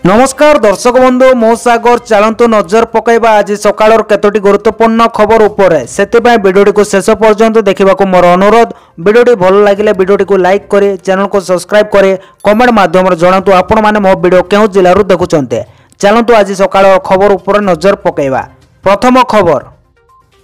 नमस्कार दर्शक बंधु मो सागर चलतु नजर पकईबा आज सकाळ केतोटी गुरुत्वपूर्ण खबर उपरे सेतिबाई वीडियोटी को शेष पर्यंत देखा मोर अनुरोध। वीडियोटी भल लगे वीडियोटी को लाइक करे, चैनल को सब्सक्राइब करे, कमेंट माध्यम जनातु आपण माने मो वीडियो केउ जिल्लारू देखुचंते। चलतु आज सकाळ खबर उपरे नजर पकईबा। प्रथम खबर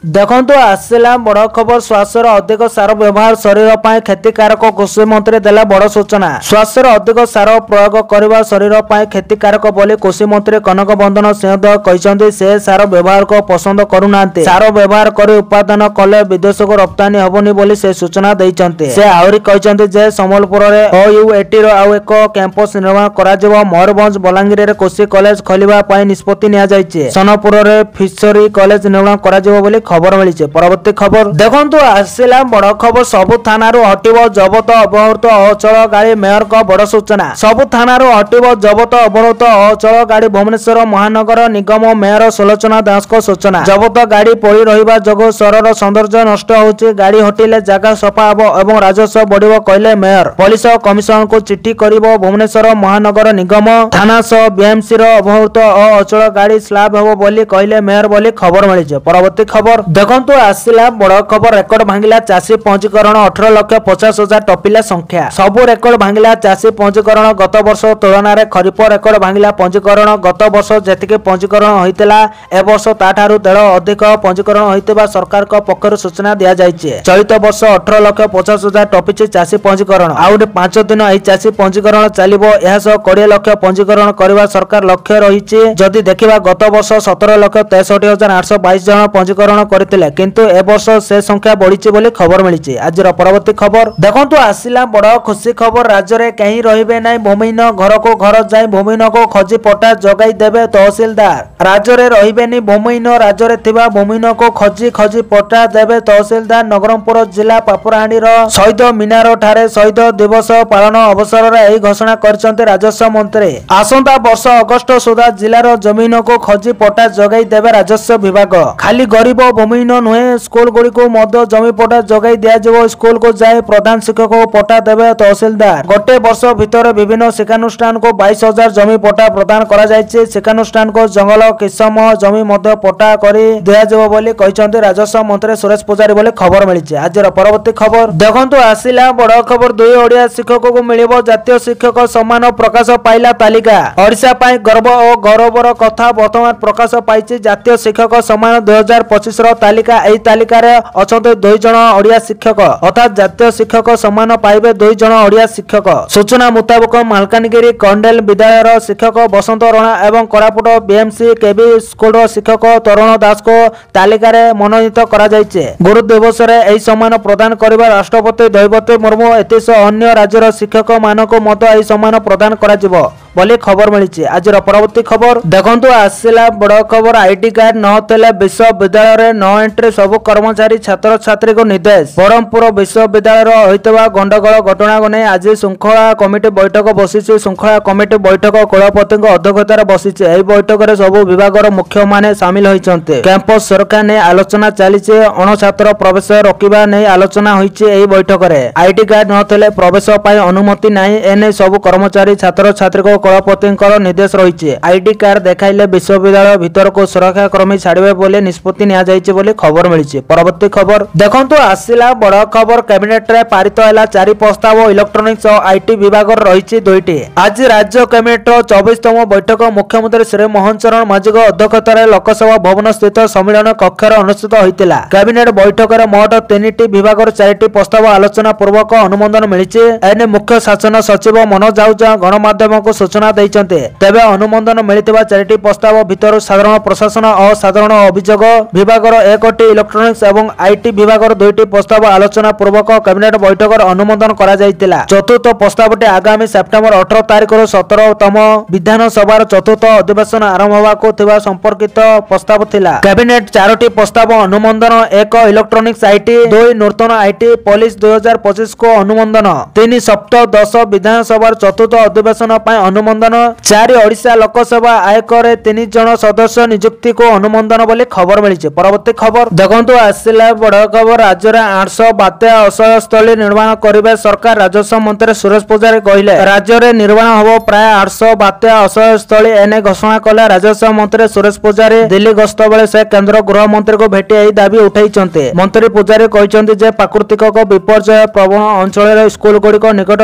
देखंतु आसला बड़ खबर। श्वासर अधिक सार व्यवहार शरीर पर क्षतिकारक। कृषि मंत्री देला बड़ सूचना। श्वासर अधिक सार प्रयोग करने शरीर पर क्षतिकारक बोली कृषि मंत्री कनक बंधन सिंहदेव कहते। से सार व्यवहार को पसंद करूना। सार व्यवहार कर उत्पादन कले विदेश को रप्तानी हेबनी बोली से सूचना देइचंते। से आहरी कहते जे सम्बलपुर में OUAT आउ एक कैंपस निर्माण करा जिवो। मयूरभंज बलांगीर रे कृषि कॉलेज खोलिबा पई निष्पत्ति निया जायछि। सोनपुर रे फिशरी कॉलेज निर्माण करा जिवो बोली खबर मिली। परवर्ती खबर देखंतु आसिला बड़ खबर। सबु थानारू हटिबो जबत अबहृत अचल गाड़ी। मेयर को बड़ सूचना। सबु थानारू हटिबो जबत अबहृत अचल गाड़ी। भुवनेश्वर महानगर निगम मेयर सुलोचना दास को सूचना। जबत गाड़ी पड़ी रहिबा जगो शहर सौंदर्य नष्ट होउछि। गाड़ी हटिले जगह सफा हबो एवं राजस्व बढ़िबो कहले मेयर। पुलिस कमिशनर को चिट्ठी करिबो भुवनेश्वर महानगर निगम। थाना सह BMC रो अबहृत अचल गाड़ी स्लैब हबो बोली कहले मेयर बोली खबर मिली। परवर्ती खबर देखंतु आसिला बड़ खबर। रेकर्ड भांगिला चाषी पंजीकरण। 18,50,000 टपिला संख्या। सबु रेकर्ड भांगिला चाषी पंजीकरण। गत वर्ष तुलना रे खरीफ रेकर्ड भांगिला पंजीकरण। गत वर्ष जेतिके पंजीकरण होइतिला ए वर्ष ताठारु 13 अधिक पंजीकरण होइतिबा सरकार को पक्षरु सूचना दिया जायछि। चलित वर्ष 18,50,000 टपिछि चाषी पंजीकरण। आउट 5 दिन एही चाषी पंजीकरण चलिबो। एहा सह 20 लाख पंजीकरण करबा सरकार लक्ष्य रहिछि। जदि देखिबा गत वर्ष 17,63,822 जन पंजीकरण करथिले किंतु ए वर्ष से संख्या बढ़ी बोली खबर मिली। आज परवर्ती खबर देखंतु आसिला बड़ खुशी खबर। राज्य में कहीं रहिबे नहीं भूमिहीन। घर को घर जाई भूमिहीन को खोजी पट्टा जगाई देबे तहसीलदार। राज्य में रहिबेनी भूमिहीन। राज्य में थिबा भूमिहीन को खोजी पट्टा देबे तहसीलदार। नवरंगपुर जिला पापुराहांडी शहीद मीनार ठारे शहीद दिवस पालन अवसर में यही घोषणा करछन्ते राजस्व मंत्री। आसंता वर्ष अगस्त सुधा जिलार जमीन को खोजी पट्टा जगाई देबे राजस्व विभाग। खाली गरीब भूमिहीन नुहे स्कूल गुड़ी को मध्य जमी पट्टा जगाई दिया। स्कूल को जाए प्रधान शिक्षक को पट्टा देवे तहसीलदार। गोटे वर्ष भितर विभिन्न शिक्षानुष्ठान को 22,000 जमी पट्टा प्रदान करा जायछि। शिक्षानुष्ठान को जंगल किसम जमी मध्य पट्टा करी दिया जिवो बोली कहिसंते राजस्व मंत्री सुरेश पुजारी बोली खबर मिली। आज परवर्ती खबर देखंतु आसिला बड़ खबर। 2 ओडिया शिक्षक को मिलिबो जातीय शिक्षक सम्मान। प्रकाश पाइला तालिका। ओडिशा पाई गर्व और गौरवर कथा वर्तमान प्रकाश पाइछि। जातीय शिक्षक सम्मान 2025 रो तालिका। एही तालिका रे अछन्ते 2 जण ओडिया शिक्षक अर्थात जातीय शिक्षक सम्मान पाइबे 2 जण ओडिया शिक्षक। सूचना मुताबिक मालकानगिरी कंडेल विद्यालय शिक्षक बसंत रणा एवं कोरापुट BMC केबी स्कूल शिक्षक तरुण दास को तालिका रे मनोनीत करा जायछि। गुरु दिवस रे एही सम्मान प्रदान करिबा राष्ट्रपति द्रौपदी मुर्मू एतिस अन्य राज्यर शिक्षक मानको मत एही सम्मान प्रदान करा जिवो बोली खबर मिली। आज परवर्ती खबर देखंतु आसिला बड़ खबर। आईडी कार्ड नथिले विश्वविद्यालय रे नो एंट्री। सबु कर्मचारी छात्र छात्री को निर्देश। ब्रह्मपुर विश्वविद्यालय होइतबा गंडगोल घटना को नै आज श्रृंखला कमिटी बैठक बसिछि। श्रृंखला कमिटी बैठक कुलपति अध्यक्षतार बसिछि। एही बैठक रे सबु विभागर मुख्य माने शामिल होइचन्ते। कैंपस सुरक्षा नै आलोचना चलीछि। अण छात्र प्रवेश रोकिबा नै आलोचना होइछि। एही बैठक रे आईडी कार्ड नथिले प्रवेश पाई अनुमति नै। एने सबु कर्मचारी छात्र छात्री को कुलपति निर्देश रही। आईडी कार्ड देखाइले विश्वविद्यालय भीतर को सुरक्षा कर्मी छाड़े बोले निष्पत्ति निया जायछि बोली खबर मिली। परवर्ती खबर देखंतु आसिला बड़ खबर। कैबिनेट रे पारित हैला 4 प्रस्ताव। इलेक्ट्रोनिक्स और IT विभाग रही 2टी। आज राज्य कैबिनेट 24तम बैठक मुख्यमंत्री श्री मोहन चरण माझी अध्यक्षतार लोकसभा भवन स्थित सम्मेलन कक्ष अनुष्ठित होइतिला। कैबिनेट बैठक में मोट 3टी विभाग 4टी प्रस्ताव आलोचना पूर्वक अनुमोदन मिली। एने मुख्य शासन सचिव मनोज आहुजा गणमाध्यम को सूचना दैचन्ते। तेबे अनुमोदन मिलितबा 4टी प्रस्ताव भितर साधारण प्रशासन और साधारण अभियोग विभाग 1टी, इलेक्ट्रोनिक्स एवं IT विभाग 2टी प्रस्ताव आलोचना पूर्वक कैबिनेट बैठक अनुमोदन करा जायतिला। चतुर्थ प्रस्तावटी आगामी सेप्टेम्बर 18 तारिख 17तम विधानसभा चतुर्थ अधिवेशन आरंभ होबाको थिबा संपर्कित प्रस्ताव थिला। कैबिनेट 4टी प्रस्ताव अनुमोदन। 1 electronics IT, 2 Nutan IT police 2025 को अनुमोदन। 3 सप्तदश विधानसभा चतुर्थ अधिवेशन अनुमोदन। 4 ओडिशा लोकसभा आयकर 3 जन सदस्य नियुक्ति को अनुमोदन बोली खबर मिली। परवर्ती खबर देखंतु आसिला बड़ खबर राज्य में 800 बात्या आश्रय स्थली निर्माण करेंगे सरकार। राजस्व मंत्री सुरेश पूजारी कहले राज्य में निर्माण होब प्राय 800 बात्या आश्रय स्थली एने घोषणा कले राजस्व मंत्री सुरेश पूजारी। दिल्ली गस्त बेले से केंद्र गृह मंत्री को भेटी यही दाबी उठाई। मंत्री पूजारी कहते जे प्राकृतिक विपर्यय प्रवण अंचल स्कूल गुड़िक निकट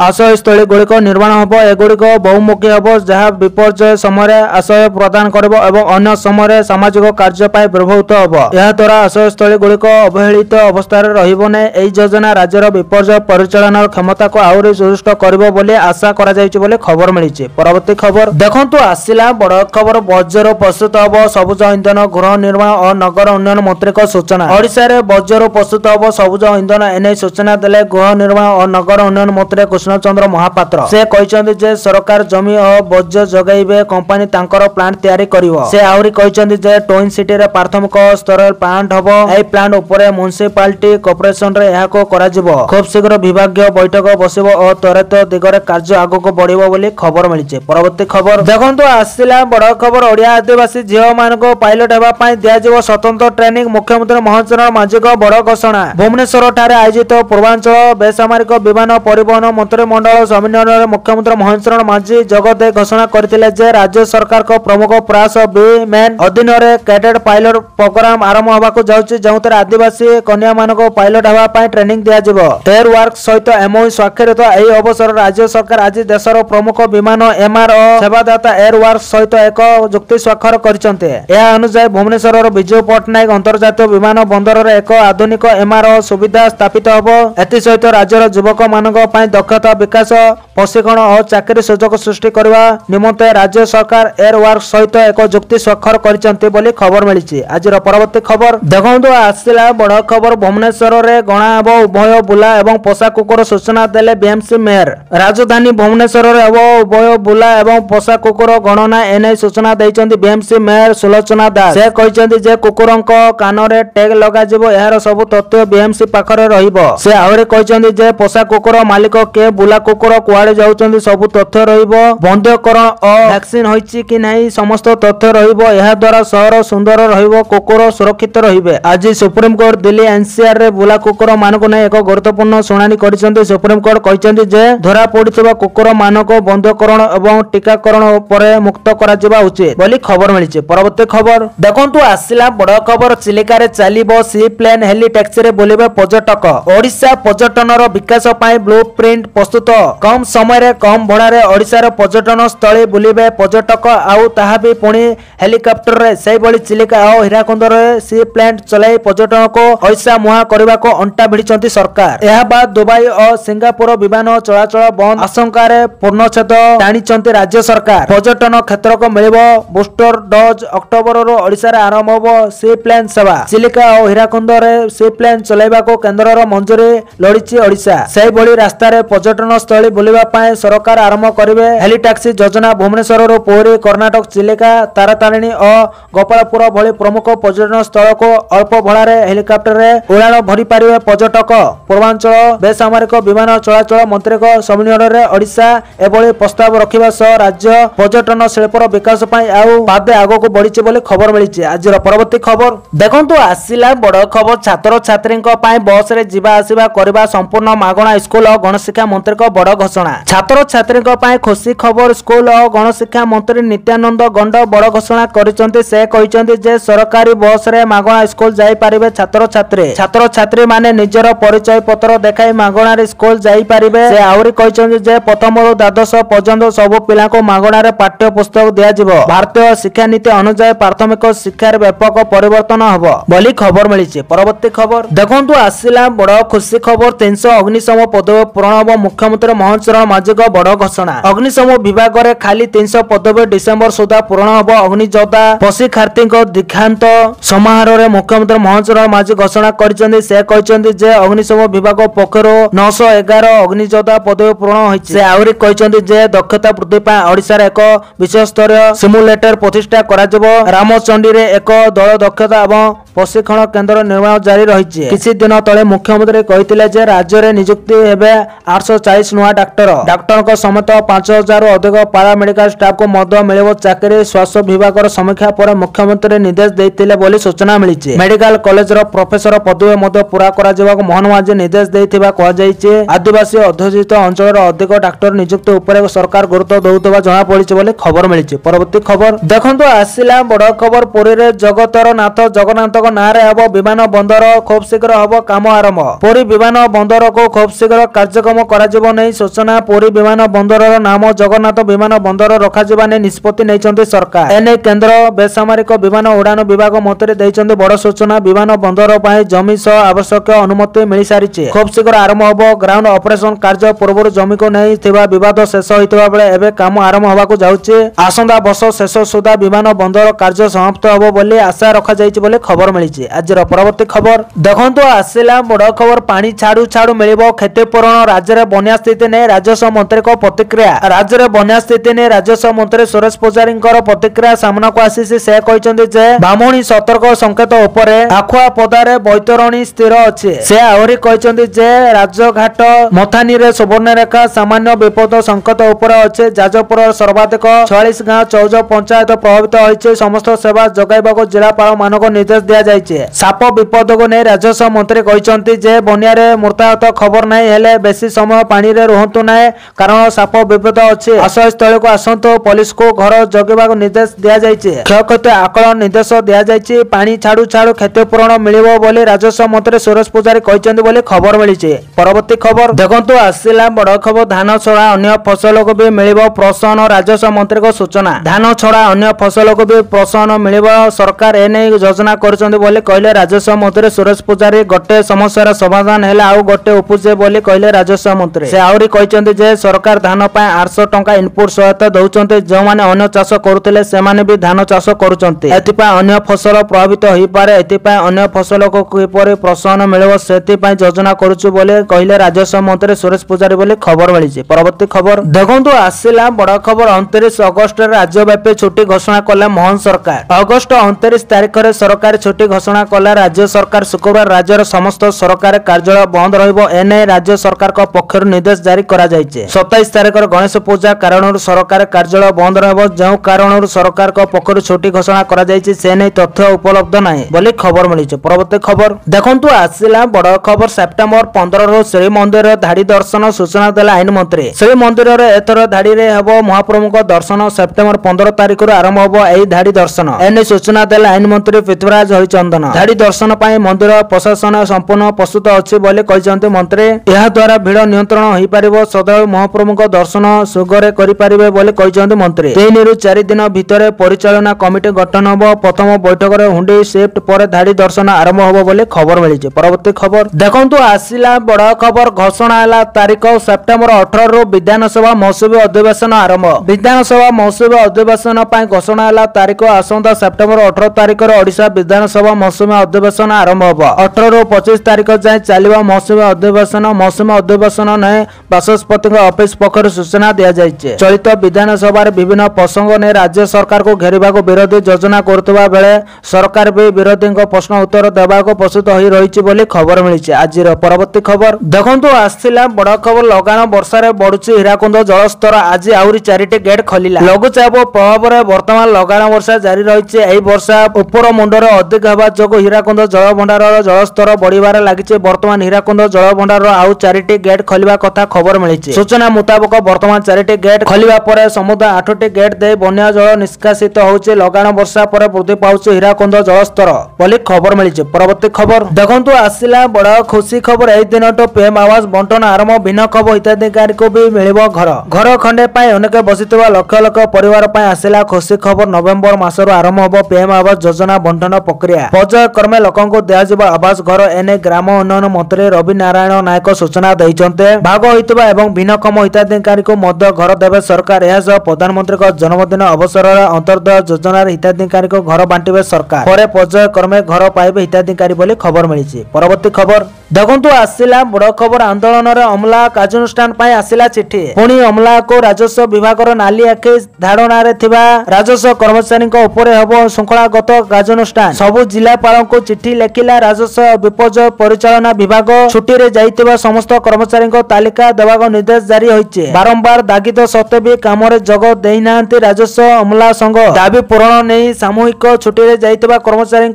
आश्रय स्थली गुड़िक निर्माण होब। एगुड़िक बहुमुखी होब जहां विपर्यय समय आश्रय प्रदान कर अन्य समय सामाजिक कार्य व्यवहृत होब। यह द्वारा आश्रय स्थली गुड़िक अवहेलित अवस्था रहिबो नै। एही योजना राज्यर विपर्यय परिचालन क्षमता को आहुरी सुदृढ़ करिबो बोली आशा करा जायछि बोली खबर मिलिछि। परवर्ती खबर देखंतु आसिला बड़ खबर बज्र प्रस्तुत होब सबुज इंधन गृह निर्माण और नगर उन्नयन मंत्री को सूचना। ओडिशा रे बज्र प्रस्तुत होब सबुज इंधन एने सूचना देले गृह निर्माण और नगर उन्नयन मंत्री कृष्णचंद्र महापात्र। से कहछन्ति जे सरकार जमी और बज्र जगाइबे कंपनी तांकर प्लांट तैयारी करिवो। से आहुरी कहछन्ति जे टोइन सिटी रे प्राथमिक स्तर प्लांट होब। एई प्लांट उपरे म्युनिसिपालिटी कॉर्पोरेशन रे याको करा जिवो। खूब शीघ्र विभागीय बैठक बसिबो और त्वरित दिगरे कार्य आगको बढ़िबो बोली खबर मिलिছে। परवर्ती खबर देखंतु आसिला बड़ खबर ओडिया आदिवासी झियो मानको पायलट हेबा पई दिया जिवो स्वतंत्र ट्रेनिंग। मुख्यमंत्री मोहन चरण मांझी को बड़ घोषणा। भुवनेश्वर ठारे आयोजित पूर्वांचल बेसामरिक विमान परिवहन मंत्रिमंडल सम्मेलन में मुख्यमंत्री मोहन चरण मांझी जगदे घोषणा करथिले जे राज्य सरकार को प्रमुख प्रयास बी मेन अधीन रे कैडेट पायलट प्रोग्राम आरंभ होबाको जाउछि जेउतरे आदिवासी कन्या मानको पायलट हेबा पई ट्रेनिंग दिया जिवो। टेर वर्क सहित एमओयू स्वाक्षरित एही अवसर राज्य सरकार आज देशर प्रमुख विमान एमआरओ सेवादाता एयर वर्क सहित एक चुक्ति स्वाक्षर करछन्ते। एहा अनुसार भुवनेश्वर विजय पटनायक अंतर्जातीय विमान बंदर रे एक आधुनिक एमआरओ सुविधा स्थापित होबो। एथि सहित राज्यर युवक मानक पई दक्षता विकास प्रशिक्षण और चाकरी सुजोग सृष्टि करबा निमंते राज्य सरकार एयर वर्क सहित एक चुक्ति स्वाक्षर करछन्ते बोली खबर मिलिछि। आजिर परवर्ती खबर देखंतु आसिला बड़ खबर भुवनेश्वर रे गणा हेबो उभय बुला एवं पोषा कुकुर सूचना देले बीएमसी मेयर। राजधानी भुवनेश्वर रे हेबो उभय बुला एवं पोषा कुकुर गणना एने सूचना दैछन्ति बीएमसी मेयर सुलोचना दास। से कहछन्ति जे कुकुरंक कान रे टैग लगा जिवो एहार सब तथ्य बीएमसी पाखरे रहिबो। से आहुरी कहछन्ति जे पोषा कुकुर मालिक के बुला कुकुर कुआडे जाउछन्ति सब तथ्य रहिबो। बंध्यकरण और वैक्सीन होइछि कि नाही समस्त तथ्य रहिबो। एहा द्वारा शहर सुंदर रहिबो कुकुर सुरक्षित रहिबे। आज सुप्रीम कोर्ट दिल्ली एनसीआर रे बुला कुकुर मानको नै एक गुरुत्वपूर्ण शुणानी करिसन्ति। सुप्रीम कोर्ट कहछन्ति जे धरा पडितबा कुकुर मानको बंध्यकरण एवं टीकाकरण परे मुक्त करा जिबा उचित बोली खबर मिलिছে। परवर्ती खबर देखंतु आसिला बड़ खबर चिलिका रे चालिबो सी प्लेन हेली टैक्सी रे बोलिबे पर्यटक। ओडिशा पर्यटनर विकास पई ब्लूप्रिंट प्रस्तुत। कम समय रे कम भड़ा रे ओडिशा रे पर्यटन स्थली बुलिबे पर्यटक आउ ताहा भी पुणी हेलिकॉप्टर रे सेही बळी चिलिका और हीराकुंद रे सी प्लेन चलाई पर्यटन को ओडिशा मुहा करबा को अंटा भिड़िचंती सरकार। एहा बाद दुबई और सिंगापुर विमान चलाचल बंद आशंका रे पूर्णछेद टाणीचंती राज्य सरकार। पर्यटन क्षेत्र को मिलिबो बूस्टर डोज। अक्टोबर रो ओडिशा रे आरंभ होबो सी प्लेन सेवा। चिलिका और हीराकुंद रे सी प्लेन चलाइबा को केंद्र रो मंजूरी लोड़िछि ओडिशा। सेही बळी रास्ता रे पर्यटन स्थली बुलिबा पई सरकार आरंभ करिवे हेली टैक्सी योजना। भुवनेश्वर रो पुरी कर्नाटक चिलिका तारातारिणी और गोपालपुर भली प्रमुख पर्यटन स्थल को अल्प भड़ा रे हेलिकॉप्टर रे उड़ान भरी पारिबे पर्यटक। पूर्वांचल बेसामरिक विमान चलाचल मंत्री को सम्मेलन रे ओडिशा एभली प्रस्ताव रखिबा सह राज्य पर्यटन शिल्पर विकास पई आउ पादे आगो को बढ़िছে बोली खबर मिलिছে। आजिर परवर्ती खबर देखंतु आसिला बड़ खबर छात्र छात्री पई बस रे जिबा आसीबा करबा संपूर्ण मागणा स्कूल और गणशिक्षा मंत्री को बड़ घोषणा। छात्र छात्री पई खुशी खबर स्कूल और गणशिक्षा मंत्री नित्यानंद गंड बड़ घोषणा करिसंती। से कहिसंती जे सरकारी बस रे मागणा स्कूल जाई पारिबे छात्र छात्री माने निजर परिचय पत्र देखाई मागणा रे स्कूल जाई पारिबे। से आउरी कहिसंती जे प्रथम रो द्वादश पर्यंत सब पिला को मागणा रे पाठ्य पुस्तक दिया जिवो। भारतीय शिक्षा नीति अनुसार प्राथमिक शिक्षा रे व्यापक परिवर्तन हबो बोली खबर मिलिছে। परवर्ती खबर देखंतु आसिला बड़ खुशी खबर 300 अग्निशम पदवी पूरण हबो। मुख्यमंत्री मोहन चरण मांझी को बड़ घोषणा। अग्निशम विभाग रे खाली 300 पदवी डिसेंबर सुधा पूरण हबो। अग्नियोद्धा प्रशिक्षार्थी को दीक्षांत समारोह रे मुख्यमंत्री मोहन चरण मांझी घोषणा करिसंती। से कहिसंती जे अग्निशम विभाग पक्षरु 911 अग्नियोद्धा पदवी पूरण होइছে। से आउरी कहिसंती जे दक्षता वृद्धि पई ओडिसा रे एक विश्व स्तरीय सिमुलेटर प्रतिष्ठा करा जबो। रामचंडी रे एक दल दक्षता एवं प्रशिक्षण केन्द्र निर्माण जारी रही। किछि दिन तले मुख्यमंत्री कहिथिले जे राज्य रे नियुक्ति हेबे 840 नुआ डाक्टर समेत 5000 अधिक पारामेडिकल स्टाफ को मध्य मिलिबो चाकरी। स्वास्थ्य विभाग समीक्षा पर मुख्यमंत्री निर्देश देइथिले बोली सूचना मिली। मेडिकल कॉलेज रो प्रोफेसर पदवी मध्य पूरा करा जेबाक मोहन माझी निर्देश देइथिबा कह जायछि। आदिवासी अध्युषित अंचल अधिक डाक्टर नियुक्ति उपर सरकार गुरुत्व दउतबा जणा पड़िछि बोली खबर मिली। परवर्ती खबर देखंतु आसिला बड़ खबर। पुरी रे जगतर नाथ जगन्नाथ को नारे हबो विमान बंदर। खूब शीघ्र हबो काम आरंभ। पुरी विमान बंदर को खूब शीघ्र कार्यक्रम करा जिवो नै सूचना। पुरी विमान बंदर नाम जगन्नाथ विमान बंदर रखा जिबा नै निष्पत्ति नैचंती सरकार। एने केंद्र बेसामरिक विमान उड़ान विभाग मंत्री दैचंती बड़ सूचना। विमान बंदर पई जमी सह आवश्यक अनुमति मिली सारिछि। खूब शीघ्र आरंभ हबो ग्राउंड ऑपरेशन कार्य। पूर्व जमी को नै थिबा विवाद शेष होइतबा बेले एबे काम आरंभ होबाकू जाउछि। आसंदा वर्ष शेष सुधा विमान बंदर कार्य समाप्त हबो बोली आशा रखा जाइछि बोली खबर मिलिछि। आजिर परवर्ती खबर देखंतु आसिला बड़ खबर। पानी छाड़ू छाड़ू मिलिबो क्षतिपूरण। राज्य रे बन्या स्थिति नै राजस्व मंत्री को प्रतिक्रिया। राज्य रे बन्या स्थिति नै राजस्व मंत्री सुरेश पुजारींकर प्रतिक्रिया सामना को आसीछि। से कहिसंती जे बामुणी सतर्क संकेत उपरे आखुआ पदारे बैतरणी स्थिर अछि। से आहुरी कहिसंती जे राजघाट मथानी रे सुवर्णरेखा सामान्य विपद संकेत उपरे अछि। जाजपुर सर्वाधिक 46 गांव 14 पंचायत प्रभावित होइछि। समस्त सेवा जगाइबाको जिलापाल मानको निर्देश दिया जाइछि। साप विपद को नै राजस्व मंत्री कहिसंती जे बन्या रे मृताहत खबर नै हेले बेसी समय पानी रे रहंतु नै कारण साप विपद अछि। आश्रय स्थल को आसंतो पुलिस को घर जगिबाको निर्देश दिया जाइछि। क्षयक्षति आकलन निर्देश दिया जाइछि। पानी छाड़ू छाड़ू क्षतिपूरण मिलिबो बोली राजस्व मंत्री सुरेश पुजारी कहिसंती बोली खबर मिलिछि। परवर्ती खबर देखंतु आसिला बड़ खबर। धान छड़ा अन्य फसल को भी मिलिबो प्रोत्साहन। राजस्व मंत्री को सूचना। धान छड़ा अन्य फसल को भी प्रोत्साहन मिलिबो। सरकार एने योजना करछंती बोली कहले राजस्व मंत्री सुरेश पुजारी। गोटे समस्यार समाधान हेले आउ गोटे उपुजे बोली कहले राजस्व मंत्री। से आउरी कहिसंती जे सरकार धान पय 800 टंका इनपुट सहायता दउचंती। जो माने अन्य चाष करुथिले से माने भी धान चाष करुचंती। एतिपय अन्य फसल प्रभावित होई पारे। एतिपय अन्य फसल को किपरि प्रोत्साहन मिलिबो सेति पय योजना करूछु बोली कहले राजस्व मंत्री सुरेश पुजारी बोली खबर मिलिछि। परवर्ती खबर देखंतु आसिला बड़ खबर। 29 अगस्त रे राज्यव्यापी छुट्टी घोषणा कला मोहन सरकार। अगस्त 29 तारिख रे सरकारी छुट्टी घोषणा कला राज्य सरकार। शुक्रवार राज्यर समस्त सरकारी कार्यालय बंद रहिबो। एने राज्य सरकार को पक्षर निर्देश जारी करा जाइछे। 27 तारिख रे गणेश पूजा कारणर सरकारी कार्यालय बंद रहिबो। जो कारणर सरकार को पक्षर छुट्टी घोषणा करा जाइछे से नै तथ्य उपलब्ध नाही बोली खबर मिलिछे। परवर्ती खबर देखंतु आसिला बड़ खबर। सेप्टेम्बर 15 रो श्रीमंदिर धाड़ी दर्शन सूचना देला आईन मंत्री। श्रीमंदिर रे एथर धाड़ी रे हबो महाप्रभु को दर्शन। सेप्टेम्बर 15 तारिख रो आरंभ हबो एई धाड़ी दर्शन। एने सूचना देला आईन मंत्री पृथ्वीराज हरिचंदन। धाड़ी दर्शन पई मंदिर प्रशासन संपूर्ण प्रस्तुत अछि बोली कहिसंती मंत्री। एहा द्वारा भीड़ नियंत्रण होई परिबो। सदाय महाप्रभु को दर्शन सुगरे करि परिबे बोली कहिसंती मंत्री। 3 रु 4 दिन भितरे परिचालना कमिटी गठन हबो। प्रथम बैठक रे हुंडी शिफ्ट पर धाड़ी दर्शन आरंभ हबो बोली खबर मिलिछि। परवर्ती खबर देखंतु आसिला बड़ खबर। घोषणा हला तारिख सेप्टेम्बर 18 रु विधानसभा मौसुमी अधिवेशन आरंभ। विधानसभा मौसुमी अधिवेशन पय घोषणा हला तारिख आसंता सेप्टेम्बर 18 तारिख रे ओडिशा विधानसभा मौसुमी अधिवेशन आरंभ हबो। 18 रु 25 तारिख जाय चलिबा मौसुमी अधिवेशन। मौसुमी अधिवेशन नै बाचस्पति ऑफिस पक्षर सूचना दिया जाइछे। चलित विधानसभा रे विभिन्न प्रसंग ने राज्य सरकार को घेरिबा को विरोधी योजना करतबा बेले सरकार भी विरोधी को प्रश्न उत्तर देबा को प्रस्तुत होई रहिछि बोली खबर मिलिछि। आजिर परवर्ती खबर देखंतु आसिला बड़ खबर। लगान वर्षा रे बढुछि हीराकुंद जलस्तर। आज आउरी 4टी गेट खोलिला। लघुचाप प्रभाव रे वर्तमान लगान वर्षा जारी रहिछि। एई वर्षा उपर मुंडर अधिक हेबा जोगो हीराकुंद जल भंडार जलस्तर बढ़िबार लागिछि। वर्तमान हीराकुंद जल भंडार आउ 4टी गेट खोलिबा कथा खबर मिलिछि। सूचना मुताबिक वर्तमान 4टी गेट खोलिबा परे समुदाय 8टी गेट दे बन्या जल निष्कासित होउछि। लगान वर्षा परे वृद्धि पाउछि हीराकुंद जलस्तर बोली खबर मिलिछि। परवर्ती खबर देखंतु आसिला बड़ खुशी खबर। एई दिनटो पीएम आवास बंटन आरंभ। भिन्न खबर हिताधिकारी को भी मिलिबो घर। घर खंडे पाई अनेक बसितबा लक्ष लक्ष परिवार पाई आसिला खुशी खबर। नवेम्बर मासरो आरंभ हबो पीएम आवास योजना बंटन प्रक्रिया। पर्याय क्रमे लोकंको दियाजिबो आवास घर। एने ग्राम उन्नयन मंत्री रवि नारायण नायक सूचना दैछन्ते। भाग होइतबा एवं भिन्नक्षम हिताधिकारी को मध्य घर देबे सरकार। एहा सह प्रधानमंत्री को जन्मदिन अवसर अंतर्दय योजना हिताधिकारी को घर बांटिबे सरकार। परे पर्याय क्रमे घर पाइबे हिताधिकारी बोली खबर मिलिछि। परवर्ती खबर देखु आसला बड़ खबर आंदोलन अमला कार्यानुष्ठान आसला चिठी पुणी अमला को राजस्व विभाग नाली आखि धारणा राजस्व कर्मचारी हम श्रृंखलागत कार्यानुष्ठान सबु जिलापाल को चिठी लेखिला राजस्व विपर्यय परिचालना विभाग छुट्टी रे जाइतिबा समस्त कर्मचारी तालिका देवाक निर्देश जारी होइछे। बारंबार दागिद सत्वे भी काम जोग देना राजस्व अमला संघ दाबी पूरण नहीं सामूहिक छुट्टी रे जाइतिबा कर्मचारी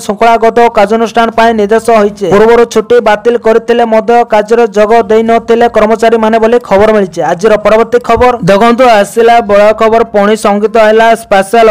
श्रृंखलागत कार्यानुष्ठान निर्देश होइछे। पूर्व छुट्टी बातिल करथिले मध्य कार्य जोग देई नथिले कर्मचारी माने बोली खबर मिलिছে। आज परवर्ती खबर देखंतु आसिला बड़ा खबर पुणी संगीत हैला स्पेशल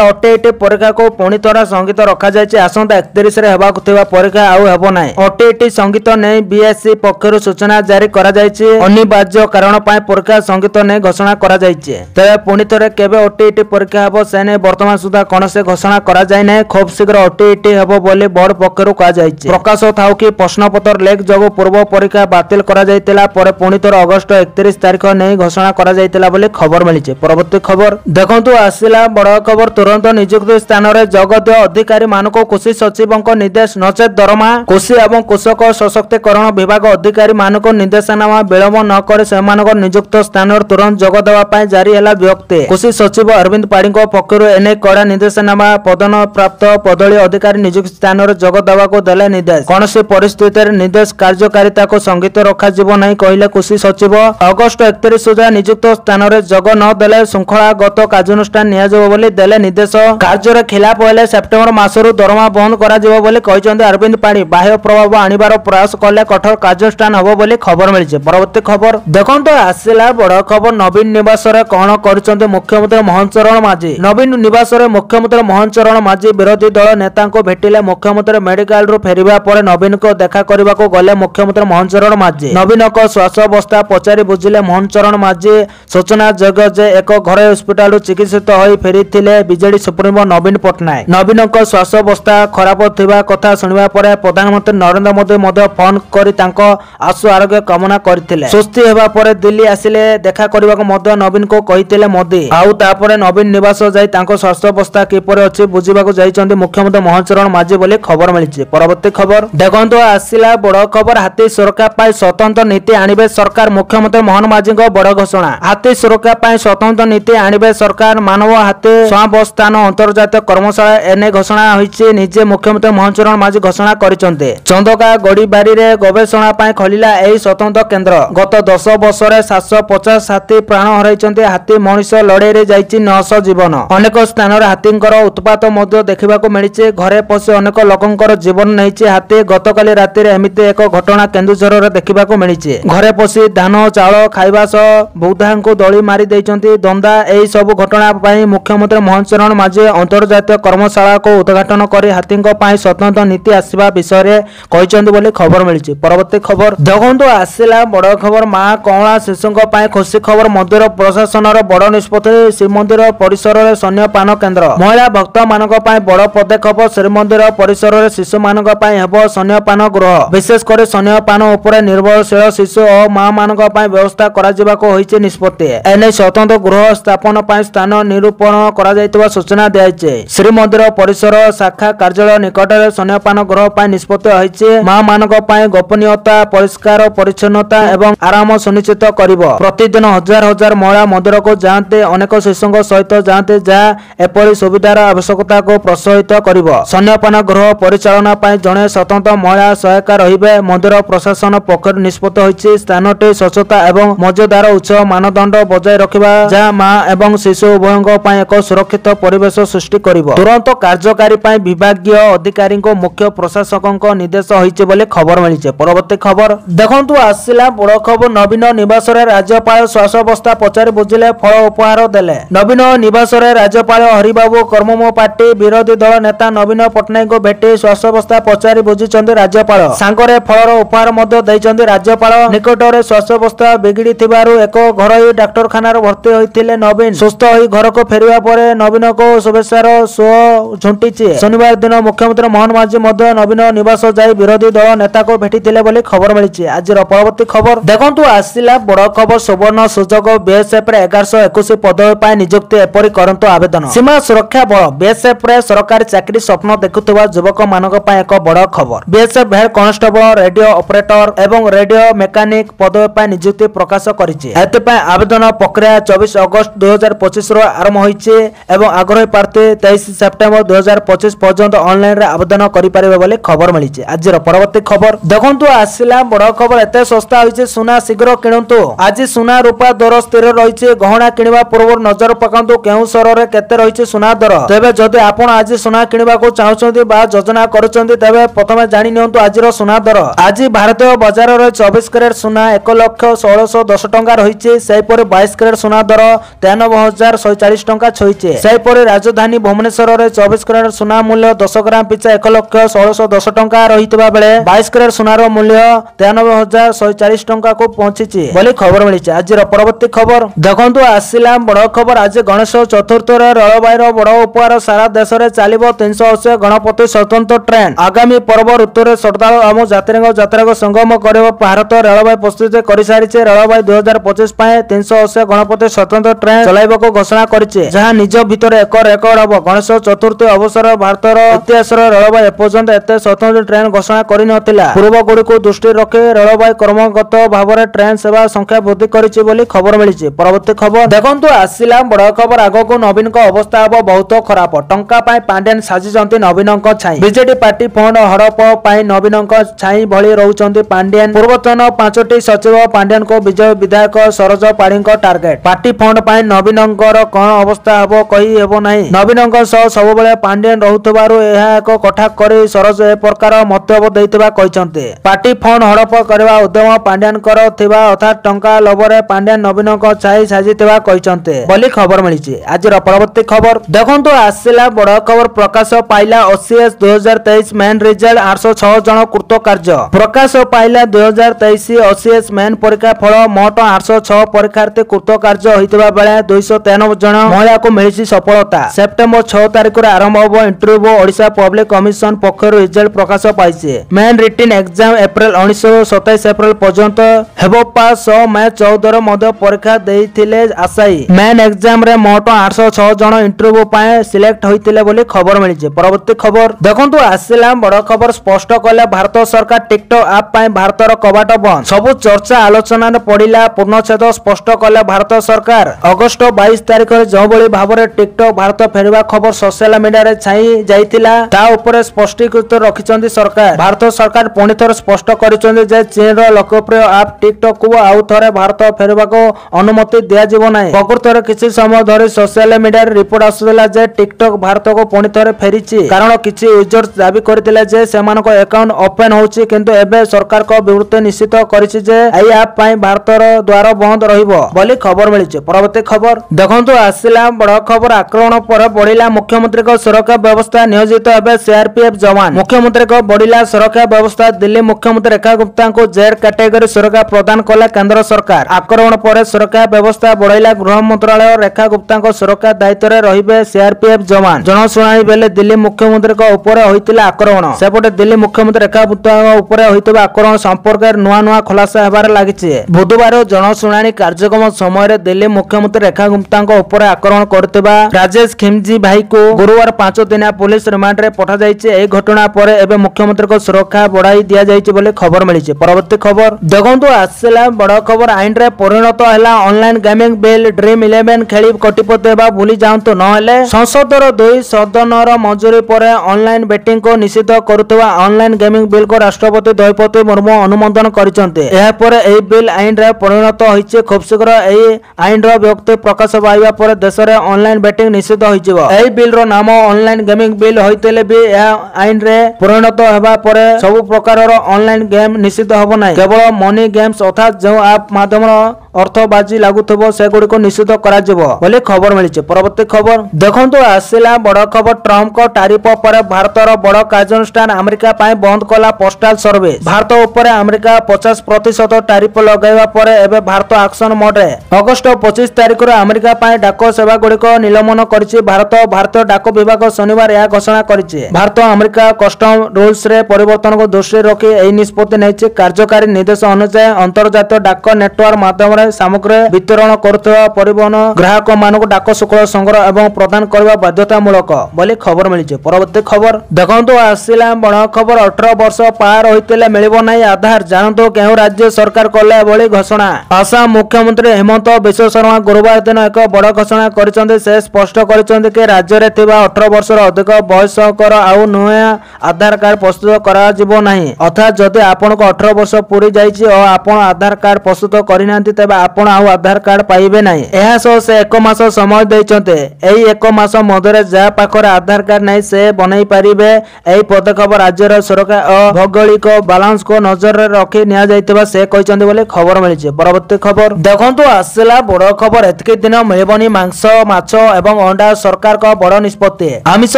ओटीईटी परीक्षा को पुणी थोड़ा संगीत रखा जायछि। आसंता 31 रे हेबाकु थिबा परीक्षा आउ हेबो नै। ओटीईटी संगीत नै बीएससी पक्षरु सूचना जारी करा जायछि। अनिवार्य कारण पय परीक्षा संगीत नै घोषणा करा जायछि। तबे पुणी थोड़े केबे ओटीईटी परीक्षा हेबो से नै वर्तमान सुधा कोनसे घोषणा करा जाय नै। खूब शीघ्र ओटीईटी हेबो बोली बोर्ड पक्षरु कहा जायछि। प्रकाश थाउ कि प्रश्नपत्र लेख जोग पूर्व परीक्षा बातिल करा जायतिला परे पुणी थोर अगस्त 31 तारिख नै घोषणा करा जायतिला बोली खबर मिलिছে। परवर्ती खबर देखंतु आसिला बड़ खबर तुरंत नियुक्त स्थान रे जगत अधिकारी मानको कृषि सचिवक निर्देश नचेत दरमा कृषि एवं कृषक सशक्तिकरण विभाग अधिकारी मानको निर्देशनामा विलंब न करे सेमानक नियुक्त स्थान रे तुरंत जग देवा पय जारी हैला व्यक्ति कृषि सचिव अरविंद पाड़ी पक्षरु एने कड़ा निर्देशनामा पदन प्राप्त पदली अधिकारी नियुक्त स्थान रे जग देवा को देले निर्देश। कौनसी परिस्थिति रे निर्देश कार्यकारिता को संगीत रखा जीव नहीं कहले कृषि सचिव। अगस्त 31 सुधा नियुक्त स्थान रे जग न देले श्रृंखलागत कार्यानुष्ठान निया जब बोली देले निर्देश। कार्य खिलाफ हेले सेप्टेम्बर मासरु दरमा बंद करा जीव बोली कहिसंते अरविंद पाड़ी। बाह्य प्रभाव आनिबार प्रयास कले कठोर कार्यानुष्ठान हबो बोली खबर मिलिছে। परवर्ती खबर देखंतो आसिला बड़ खबर नवीन निवास रे कोन करचंते मुख्यमंत्री मोहन चरण माझी। नवीन निवास रे मुख्यमंत्री मोहन चरण माझी विरोधी दल नेता को भेटिले। मुख्यमंत्री मेडिकल रु फेरिबा पर नवीन को देखा करबा को गले मुख्यमंत्री मोहन चरण माझी। नवीन को स्वास्थ्यावस्था पचारि बुझिले मोहन चरण माझी। सूचना जग जे एक घर हॉस्पिटल चिकित्सित होई फेरिथिले बीजेडी सुप्रीमो नवीन पटनायक। नवीन को स्वास्थ्यावस्था खराब थिबा कथा सुनिबा परे प्रधानमंत्री नरेंद्र मोदी मध्य फोन करी तांको आशु आरोग्य कामना करथिले। सुस्ती हेबा परे दिल्ली आसिले देखा करबा को मध्य नवीन को कहिथिले मोदी। आउ तापरे नवीन निवास जाई तांको स्वास्थ्यावस्था किपरि अछि बुझिबा को जाइचंती मुख्यमंत्री मोहन चरण माझी बोली खबर मिलिছে। परवर्ती खबर देखंतो आसिला बड़ खबर हाथी सुरक्षा पाई स्वतंत्र नीति आनिबे सरकार। मुख्यमंत्री मोहन माझी को बड़ घोषणा। हाथी सुरक्षा पाई स्वतंत्र नीति आनिबे सरकार। मानव हाथी स्वावस्थान अंतर्जातीय कर्मशाला एने घोषणा होईछि। निजे मुख्यमंत्री मोहन चरण माझी घोषणा करिसंते। चंदका गड़ीबारी रे गवेषणा पाई खलिला एही स्वतंत्र केंद्र। गत 10 वर्ष रे 750 हाथी प्राण हराइसंते। हाथी मनुष्य लड़ाई रे जाइछि 900 जीवन। अनेक स्थान रे हाथींकर उत्पात मध्य देखिबा को मिलिछि। घरे पसि अनेक लोकंकर जीवन नहिछि हाथी। गतकाली राति रे एमिति एक घटना केन्दुझर रे देखिबा को मिलिछि। घरे पसि धान चाउल खाइबा सह बौद्धा को दली मारी दैचंती दंदा। एही सब घटना पाई मुख्यमंत्री मोहन चरण माझी अंतर्जातीय कर्मशाला को उद्घाटन करी हाथींक पाई स्वतंत्र नीति आसीबा विषय रे कहिसंती बोली खबर मिलिछि। परवर्ती खबर देखंतु आसिला बड़ खबर मां कौला शिशुंक पाई खुशी खबर। मंदिर प्रशासन रो बड़ निष्पत्ति। श्रीमंदिर परिसर रे स्तन्यपान केंद्र। महिला भक्त मानक पाई बड़ पदक्षेप। श्रीमंदिर परिसर रे शिशु मानक पाई हेबो स्तन्यपान गृह। विशेष करे स्तन्यपान उपरे निर्भरशील शिशु और मां मानक पाई व्यवस्था करा जिबा को होइछि निष्पत्ति। एने स्वतंत्र गृह स्थापन पाई स्थान निरूपण करा जायतिबा सूचना दियाइछि। श्रीमंदिर परिसर शाखा कार्यालय निकट रे स्तन्यपान गृह पाई निष्पत्ति होइछि। मां मानक पाई गोपनीयता परिष्कार परिच्छन्नता एवं आराम सुनिश्चित करिवो। प्रतिदिन हजार हजार महिला मंदिर को जाते अनेक शिशुंक सहित जाते जहा एपरि सुविधार आवश्यकता को प्रोत्साहित करिवो। स्तन्यपान गृह परिचालना पाई जणे स्वतंत्र महिला सहायक रहिबे। मंदिर प्रशासन पक्षरु निष्पत्ति होइछि। स्थानटी स्वच्छता एवं मर्यादार उच्च मानदंड बजाय रखिबा जहा मां एवं शिशु उभयଙ୍କ ପାଇଁ ଏକ ସୁରକ୍ଷିତ ପରିବେଶ ସୃଷ୍ଟି କରିବ। ତୁରନ୍ତ କାର୍ଯ୍ୟକାରୀ ପାଇଁ ବିଭାଗୀୟ ଅଧିକାରୀଙ୍କ ମୁଖ୍ୟ ପ୍ରଶାସକଙ୍କ ନିର୍ଦ୍ଦେଶ ହୋଇଛି ବୋଲି ଖବର ମିଳିଛି। ପରବର୍ତ୍ତୀ ଖବର ଦେଖନ୍ତୁ ଆସିଲା ବଡ଼ ଖବର। ନବୀନ ନିବାସରେ ରାଜ୍ୟପାଳ ସ୍ୱାସ୍ଥ୍ୟାବସ୍ଥା ପଚାରି ବୁଝିଲେ ଫଳ ଉପହାର ଦେଲେ। ନବୀନ ନିବାସରେ ରାଜ୍ୟପାଳ ହରିବାବୁ କର୍ମମ ପାର୍ଟି ବିରୋଧୀ ଦଳ ନେତା ନବୀନ ପଟ୍ଟନାୟକଙ୍କୁ ଭେଟି ସ୍ୱାସ୍ଥ୍ୟାବସ୍ଥା ପଚାରି ବୁଝିଛନ୍ତି ରାଜ୍ୟପାଳ। ସାଙ୍ଗରେ ଫଳର ଉପହାର ମଧ୍ୟ ଦେଇଛନ୍ତି ରାଜ୍ୟପାଳ। ନିକଟରେ ସ୍ୱାସ୍ଥ୍ୟାବସ୍ଥା ବିଗିଡ଼ିଥିବାରୁ ଏକ ଘରୋଇ ଡାକ୍ତରଖାନାରେ ଭର୍ତ୍ତି ହୋଇଥିଲେ ନବୀନ। ସୁସ୍ଥ ହୋଇ ଘରକୁ ଫେରିବା ପରେ ନବୀନଙ୍କୁ शुभेच्छार सुओ झुंटीचे। शनिवार दिन मुख्यमंत्री मोहन माझी मध्य नवीन निवास जाई विरोधी दल नेता को भेटिथिले बोली खबर मिली। आज परवर्ती खबर देखंतु आसिला बड़ खबर। सुवर्ण सुजोग बीएसएफ रे 1121 पदवी पाई नियुक्ति एपरि करंतु आवेदन। सीमा सुरक्षा बल बीएसएफ रे सरकारी चाकरी स्वप्न देखुवा युवक मानक पाई एक बड़ खबर। BSF head constable radio operator एवं रेडियो मेकानिक पदवी पर नियुक्ति प्रकाश करिछि। एतपय आवेदन प्रक्रिया 24 अगस्त 2025 रो आरंभ होइछि एवं आग्रही प्रार्थी 23 सेप्टेम्बर 2025 पर्यंत ऑनलाइन रे आवेदन करि परिबे बोली खबर मिलिछि। आज परवर्ती खबर देखंतु आसिला बड़ खबर एते सस्ता होइछि सुना शीघ्र किणंतु। आज सुना रूपा दर स्थिर रहिछि। गहना किनिबा पूर्व नजर पकांतु केउ शहर रे केते रहिछि सुना दर। तेबे जदि आपण आज सुना किनिबा को चाहुछन्ति बा योजना करूछन्ति तेबे प्रथमे जानि नियंतु आजिर सुना दर। आज भारतीय बाजार रे 24 कैरेट सुना 1,1610 टंका रहिछि। सेहिपरि 22 कैरेट सुना दर 93,140 टंका छुइछि। सेहिपरि राजधानी भुवनेश्वर रे 24 कैरेट सुना मूल्य 10 ग्राम पिछा 1,1610 टंका रहितबा बेले 22 कैरेट सुनार मूल्य 93,140 टंका को पहुंचिछि बोली खबर मिलिछि। आजिर परवर्ती खबर देखंतु आसिला बड़ खबर। आज गणेश चतुर्थी रे रेलबाईर बड़ उपहार सारा देश रे चलिबो 380 गणपति स्वतंत्र ट्रेन। आगामी पर्व ऋतु रे श्रद्धालु एवं यात्रा को संगम करिबो भारत रेलबाई प्रस्तुत करि सारिছে। रेलबाई 2025 पय 380 गणपति स्वतंत्र ट्रेन चलाइबाको घोषणा करिছে, जहां निज भितरे एक रेकर्ड हबो। गणेश चतुर्थी अवसर भारतर इतिहास रे रेलबाई एपर्यंत एते स्वतंत्र ट्रेन घोषणा करि नथिला। पूर्व गुडी को दृष्टि रखि रेलबाई क्रमगत भाबरे ट्रेन सेवा संख्या वृद्धि करिছে बोली खबर मिलिছে। परवर्ती खबर देखंतु आसिला बड़ खबर। आगको नवीन को अवस्था हबो बहुत खराब। टंका पाई पांड्यान साजिचंती नवीन को छाई। बीजेडी पार्टी फंड हड़प पाई नवीन को छाई भली रहउचंती पांड्यान। पूर्वतन 5टी सचिव पांड्यान को विजय विधायक सरोज पाड़ी को टार्गेट। पार्टी फंड पाई नवीन कौन अवस्था हबो कहि हेबो नाही। नवीन सब बेले पांड्यान रहुतबारु एहा एक कठा करी सरोज ए प्रकार मन्तव्य दैतबा कहिसंती। पार्टी फंड हड़प करबा उद्यम पांड्यान कर थिबा अर्थात टंका लोभरे पांड्यान नवीन को छाई साजितबा कहिसंती बोली खबर मिलिछि। आजिर परवर्ती खबर देखंतु आसिला बड़ खबर। प्रकाश पाइला ओसीएस 2023 मेन रिजल्ट 806 जन कृतकार्य। प्रकाश पाइला 2023 ओसीएस मेन परीक्षा फल मोट 806 परीक्षार्थी कृतकार्य होइतबा बेले 293 जन महिला को मिलिछि सफलता। सेप्टेम्बर 6 तारिख रे आरंभ होबो इंटरव्यू। ओडिशा पब्लिक कमिशन पक्षरु रिजल्ट प्रकाश पाइছে। मेन रिटन एग्जाम अप्रैल 19 ରୁ 27 अप्रैल पर्यंत हेबो। पास मई 14 रे मध्य परीक्षा देइथिले आशायी। मेन एग्जाम रे मोट 806 जन इंटरव्यू पाए सिलेक्ट होइतिले बोली खबर मिलिছে। परवर्ती खबर देखंतु आसिला बड़ खबर। स्पष्ट कले भारत सरकार टिकटॉक ऐप पाए भारतर कबाट बंद। सबु चर्चा आलोचना रे पडिला पूर्णछेद स्पष्ट कले भारत सरकार। अगस्त 22 तारिख रे जो बळी भाबरे टिकटॉक भारत फेरिबा खबर सोशल मीडिया रे छाई जाइतिला ता ऊपर स्पष्टीकृत रखिचंदी सरकार। भारत सरकार पुणी थर स्पष्ट करिचंदी जे चीन रो लोकप्रिय ऐप टिकटॉक को आउ थरे भारत फेरिबा को अनुमति दिया जिवो नाही। प्रकृतर किछि समय धरि सोशल मीडिया रे रिपोर्ट आसुला जे टिकटॉक भारत को पुणी थरे फेरिछि, कारण किछि यूजर्स दाबी करथिले जे सेमान को अकाउंट ओपन होछि, किंतु एबे सरकार को विवृत्ति निश्चित करिछि जे एई ऐप पाई भारतर द्वार बंद रहिबो बोली खबर मिलिछि। परवर्ती खबर देखंतु आसिला बड़ खबर। आक्रमण पर बढ़िला मुख्यमंत्री को सुरक्षा व्यवस्था नियोजित एबे सीआरपीएफ जवान। मुख्यमंत्री को बढ़िला सुरक्षा व्यवस्था। दिल्ली मुख्यमंत्री रेखा गुप्ता को जेड कैटेगरी सुरक्षा प्रदान कला केंद्र सरकार। आक्रमण पर सुरक्षा व्यवस्था बढ़ाइला गृह मंत्रालय। रेखा गुप्ता को सुरक्षा दायित्व रे रहिबे सीआरपीएफ जवान। जनशुणाणी बेले दिल्ली मुख्यमंत्री को ऊपर होइतिला आक्रमण। सेपटे दिल्ली मुख्यमंत्री रेखा गुप्ता ऊपर होइतिबा आक्रमण संपर्क नुआ नुआ खुलासा हेबार लागिछि। बुधवार जनशुणाणी कार्यक्रम समय दिल्ली मुख्यमंत्री रेखा गुप्ता ऊपर आक्रमण करतिबा राजेश खिमजी भाई को गुरुवार 5 दिना पुलिस रिमांड रे पठा जाइछि। एई घटना पर एबे मुख्यमंत्री को सुरक्षा बढ़ाई दिया जाइछि बोले खबर मिलिछि। परवर्ती खबर देखंतु आसिला बड़ खबर। आईन रे परिणत हैला ऑनलाइन गेमिंग बिल। ड्रीम 11 खेली कोटिपति हेबा भूली जांतु नहले। संसदर 2 सदनर मंजूरी पर ऑनलाइन बेटिंग को निषिद्ध करुवा ऑनलाइन गेमिंग बिल को राष्ट्रपति द्रौपदी मुर्मू अनुमोदन करिसंते। एहा पर एई बिल आईन रे परिणत होइछि। खूब शीघ्र एई आईन रो व्यक्ति प्रकाश पाइबा पर देश रे ऑनलाइन बेटिंग निषिद्ध होइजिवो। एई बिल रो नाम ऑनलाइन गेमिंग बिल होइतेले भी एहा आईन रे परिणत हेबा पर सब प्रकार रो ऑनलाइन गेम निषिद्ध होबो नै। केवल मनी गेम्स अर्थात जो ऐप माध्यम अर्थ बाजी लागुथबो से गुडी को निषिद्ध करा जिवो बोले खबर मिलिछि। परवर्ती खबर देखंतु आसिला बड़ खबर। ट्रम्प को टैरिफ पर भारतर बड़ कार्यानुष्ठान। अमेरिका पाए बंद कला पोस्टल सर्विस। भारत ऊपर अमेरिका 50% टैरिफ लगाइबा पर एबे भारत एक्शन मोड रे। अगस्त 25 तारिख रे अमेरिका पाए डाक सेवा गुडी को निलंबन करिछि भारत। भारतीय डाक विभाग शनिवार यह घोषणा करिछि। भारत अमेरिका कस्टम रूल्स रे परिवर्तन को दृष्टि रखि एई निष्पत्ति नैछि। कार्यकारी निर्देश अनुसार अंतर्जातीय डाक नेटवर्क माध्यम रे सामग्री वितरण करुवा परिवहन ग्राहक मानक डाक शुल्क संग्रह एवं प्रदान करबा बाध्यतामूलक बोली खबर मिलिछि। परवर्ती खबर देखंतु आसिला बड़ खबर। खबर 18 वर्ष पार होइतिले मिलिबो नाही आधार जानतो केउ राज्य सरकार कले बोली घोषणा। आसाम मुख्यमंत्री हेमंत बिश्व शर्मा गुरुवार दिन एक बड़ घोषणा करिसंते। से स्पष्ट करिसंते कि राज्य रे थिबा 18 वर्ष अधिक बयसकर आउ नुया आधार कार्ड प्रस्तुत करा जिवो नाही। अर्थात जदि आपण को 18 वर्ष पूरी जाईची और आपण आधार कार्ड प्रस्तुत करिनांती तबे आपण आउ आधार कार्ड पाइबे नाही। एहा सो से 1 मास समय दैचंते। एई 1 मास मधरे जा पाखर आधार कार्ड नाही से बनै पारिबे। एई पदक्षेप राज्यर सुरक्षा और भौगोलिक बैलेंस को नजर रे रखी निया जाइतबा से कहिसंते बोले खबर मिलिছে। परवर्ती खबर देखंतु आसला बड़ खबर एतके दिन मिलिबनी मांस माछ एवं अंडा सरकार को बड़ निष्पत्ति। आमिष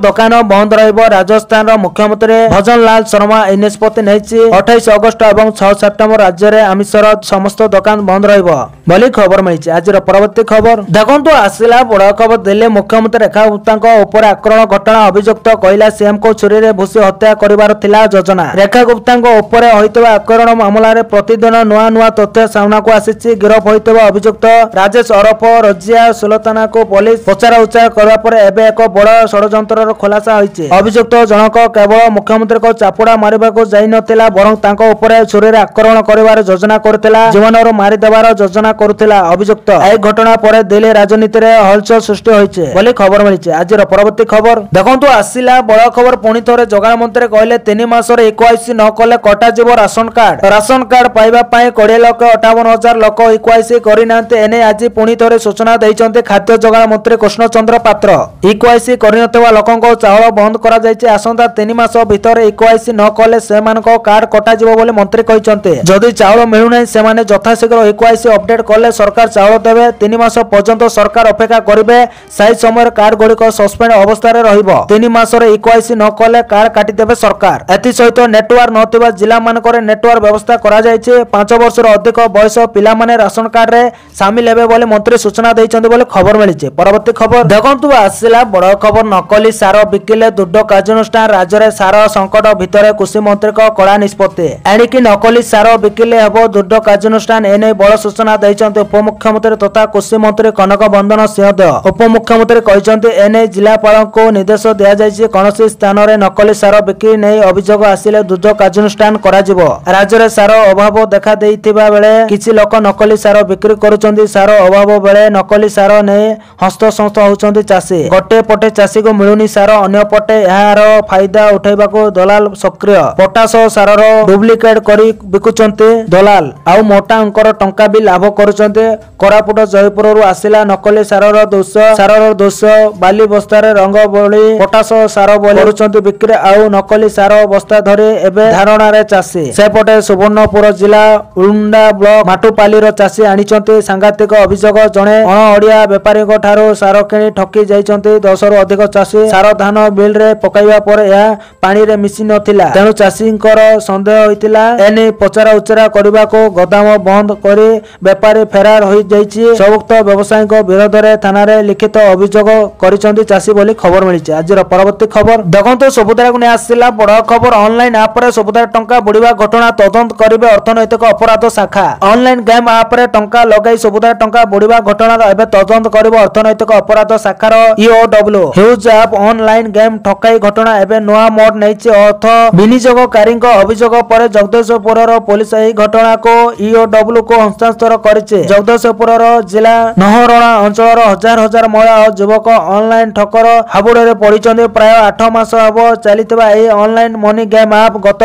दुकान बंद रहिबो। राजस्थान रो मुख्यमंत्री भजन लाल शर्मा ए निष्पत्ति नेछि। 28 अगस्त एवं 6 सेप्टेम्बर राज्य रे आमिषर समस्त दुकान बंद रहिबो बोली खबर मिलिছে। आज परवर्ती खबर देखंतु आसला बड़ खबर दिल्ली मुख्यमंत्री रेखा गुप्ता उपर आक्रमण घटना अभियुक्त कहला सीएम को छुरी रे भूसी हत्या करिवार थिला योजना। रेखा गुप्ता उपर होइतबा आक्रमण मामला रे प्रतिदिन नुआ नुआ तथ्य सामना को आसीछि। गिरफ होइतबा अभियुक्त राजेश ओरफ रजिया सुलताना को पुलिस पचरा उच्चार करबा पर एबे एक बड़ षडयंत्र रो खुलासा होइछि। अभियुक्त जनक केवल मुख्यमंत्री को चापुड़ा मारिबा को जाई नथिला बरं तांको ऊपर छुरी रे आक्रमण करिवार योजना करथिला। जीवन रो मारि देबार योजना करथिला अभियुक्त। एई घटना पर दिल्ली राजनीति रे हलचल सृष्टि होइछि बोली खबर मिलिছে। आज परवर्ती खबर देखंतु आसिला बड़ खबर पुणी थोरे जोगाण मंत्री कहले 3 मास रे 21 न कले कटा जीव राशन कार्ड पाइबा पई 20,58,000 लोक 21 करिनांते। एने आज पुणी थोरे सूचना दैचंते खाद्य जोगाण मंत्री कृष्ण चंद्र पात्र। 21 करिनतवा लोकंको चावल बंद करा जायछि। आसंता 3 मास भितर 21 न कले सेमानको कार्ड कटा जीव बोली मंत्री कहिसंते। जदि चावल मिलु नै सेमाने यथाशीघ्र 21 अपडेट कले सरकार चावल देबे। 3 मास पर्यंत सरकार अपेक्षा करिवे। साई समय कार्ड गुड़िक सस्पेंड अवस्था रे रहिबो। 3 मास रे 21 न कले कार्ड काटी देबे सरकार। एथि सहित नेटवर्क नथिबा जिला मानकर नेटवर्क व्यवस्था करा जायछि। 5 वर्ष रो अधिक बयस पिला माने राशन कार्ड रे शामिल हेबे बोले मंत्री सूचना दैचंते बोले खबर मिलिছে। परवर्ती खबर देखंतु आसिला बड़ खबर नकली सार बिकिले दुर्द कार्यानुष्ठान। राज्य रे सार संकट भितर कृषि मंत्री को कड़ा निष्पत्ति। एणिकी नकली सार बिकिले हेबो दुर्द कार्यानुष्ठान। एने बड़ सूचना दैचंते उपमुख्यमंत्री तथा कृषि मंत्री कनक बंदन सिंहदेव। उपमुख्यमंत्री कहिसंते एने जिलापाल को निर्देश दिया जायछि। कोनोसी स्थान रे नकली सार बिक्री नै अभियोग आसिले दुर्द कार्यानुष्ठान करा जिवो। राज्य रे सार अभाव देखा देइथिबा बेले किछि लोक नकली सार बिक्री करूचंती। सार अभाव बेले नकली सार नै हस्तसंस्थ होउचंती चाषी। गोटे पटे चाषी को मिलुनी सार अन्य पटे यार फायदा उठाइबाको दलाल सक्रिय। पोटास सार रो डुप्लिकेट करी बिकुचंती दलाल। आउ मोटा अंकर टंका भी लाभ करूचंती। कोरापुट जयपुर रु आसिला नकली सार रो दोष बाली बस्ता रे रंग बोली पोटास सार बोली करूचंती बिक्री। आउ नकली सार बस्ता धरी एबे धारणा रे चाषी। सेपटे सुवर्णपुर जिला उलुंडा ब्लॉक माटुपाली रो चाषी आनिचंती सांघातिक अभियोग। जणे अणओडिया व्यापारी को ठारो सार किणी ठकी जाइचंती। 10 रु अधिक चाषी सार धान बिल रे पकाइबा पर या पानी रे मिसी नथिला। तेनु चाषींकर संदेह होइतिला। एने पचरा उचरा करबा को गोदाम बंद करी व्यापारी फेरार होई जाइछि। संयुक्त व्यवसायी को विरोध रे थाना रे लिखित अभियोग करिसंती चाषी बोली खबर मिलिছে। आज परवर्ती खबर देखंतु सबुदार को ने आसिला बड़ खबर। ऑनलाइन ऐप रे सबुदार टंका बुडीबा घटना तदंत करिवे अर्थनैतिक अपराध शाखा। ऑनलाइन गेम ऐप रे टंका लगाई सबुदार टंका बुडीबा घटना एबे तदंत करिवे अर्थनैतिक अपराध शाखार EOW. Huge app online game ठकाई घटना एबे नोआ मोड नैछि। अर्थ विनियोगकारी अभियोग पर जगदीशपुर रो पुलिस एही घटना को ईओडब्ल्यू को हस्तांतर करिছে। जगदीशपुर रो जिला नहरणा अंचल हजार हजार महिला और युवक ऑनलाइन ठकर हाबुड़ रे पड़िचंदी। प्राय 8 मास हबो चलितबा एही ऑनलाइन मनी गेम ऐप गत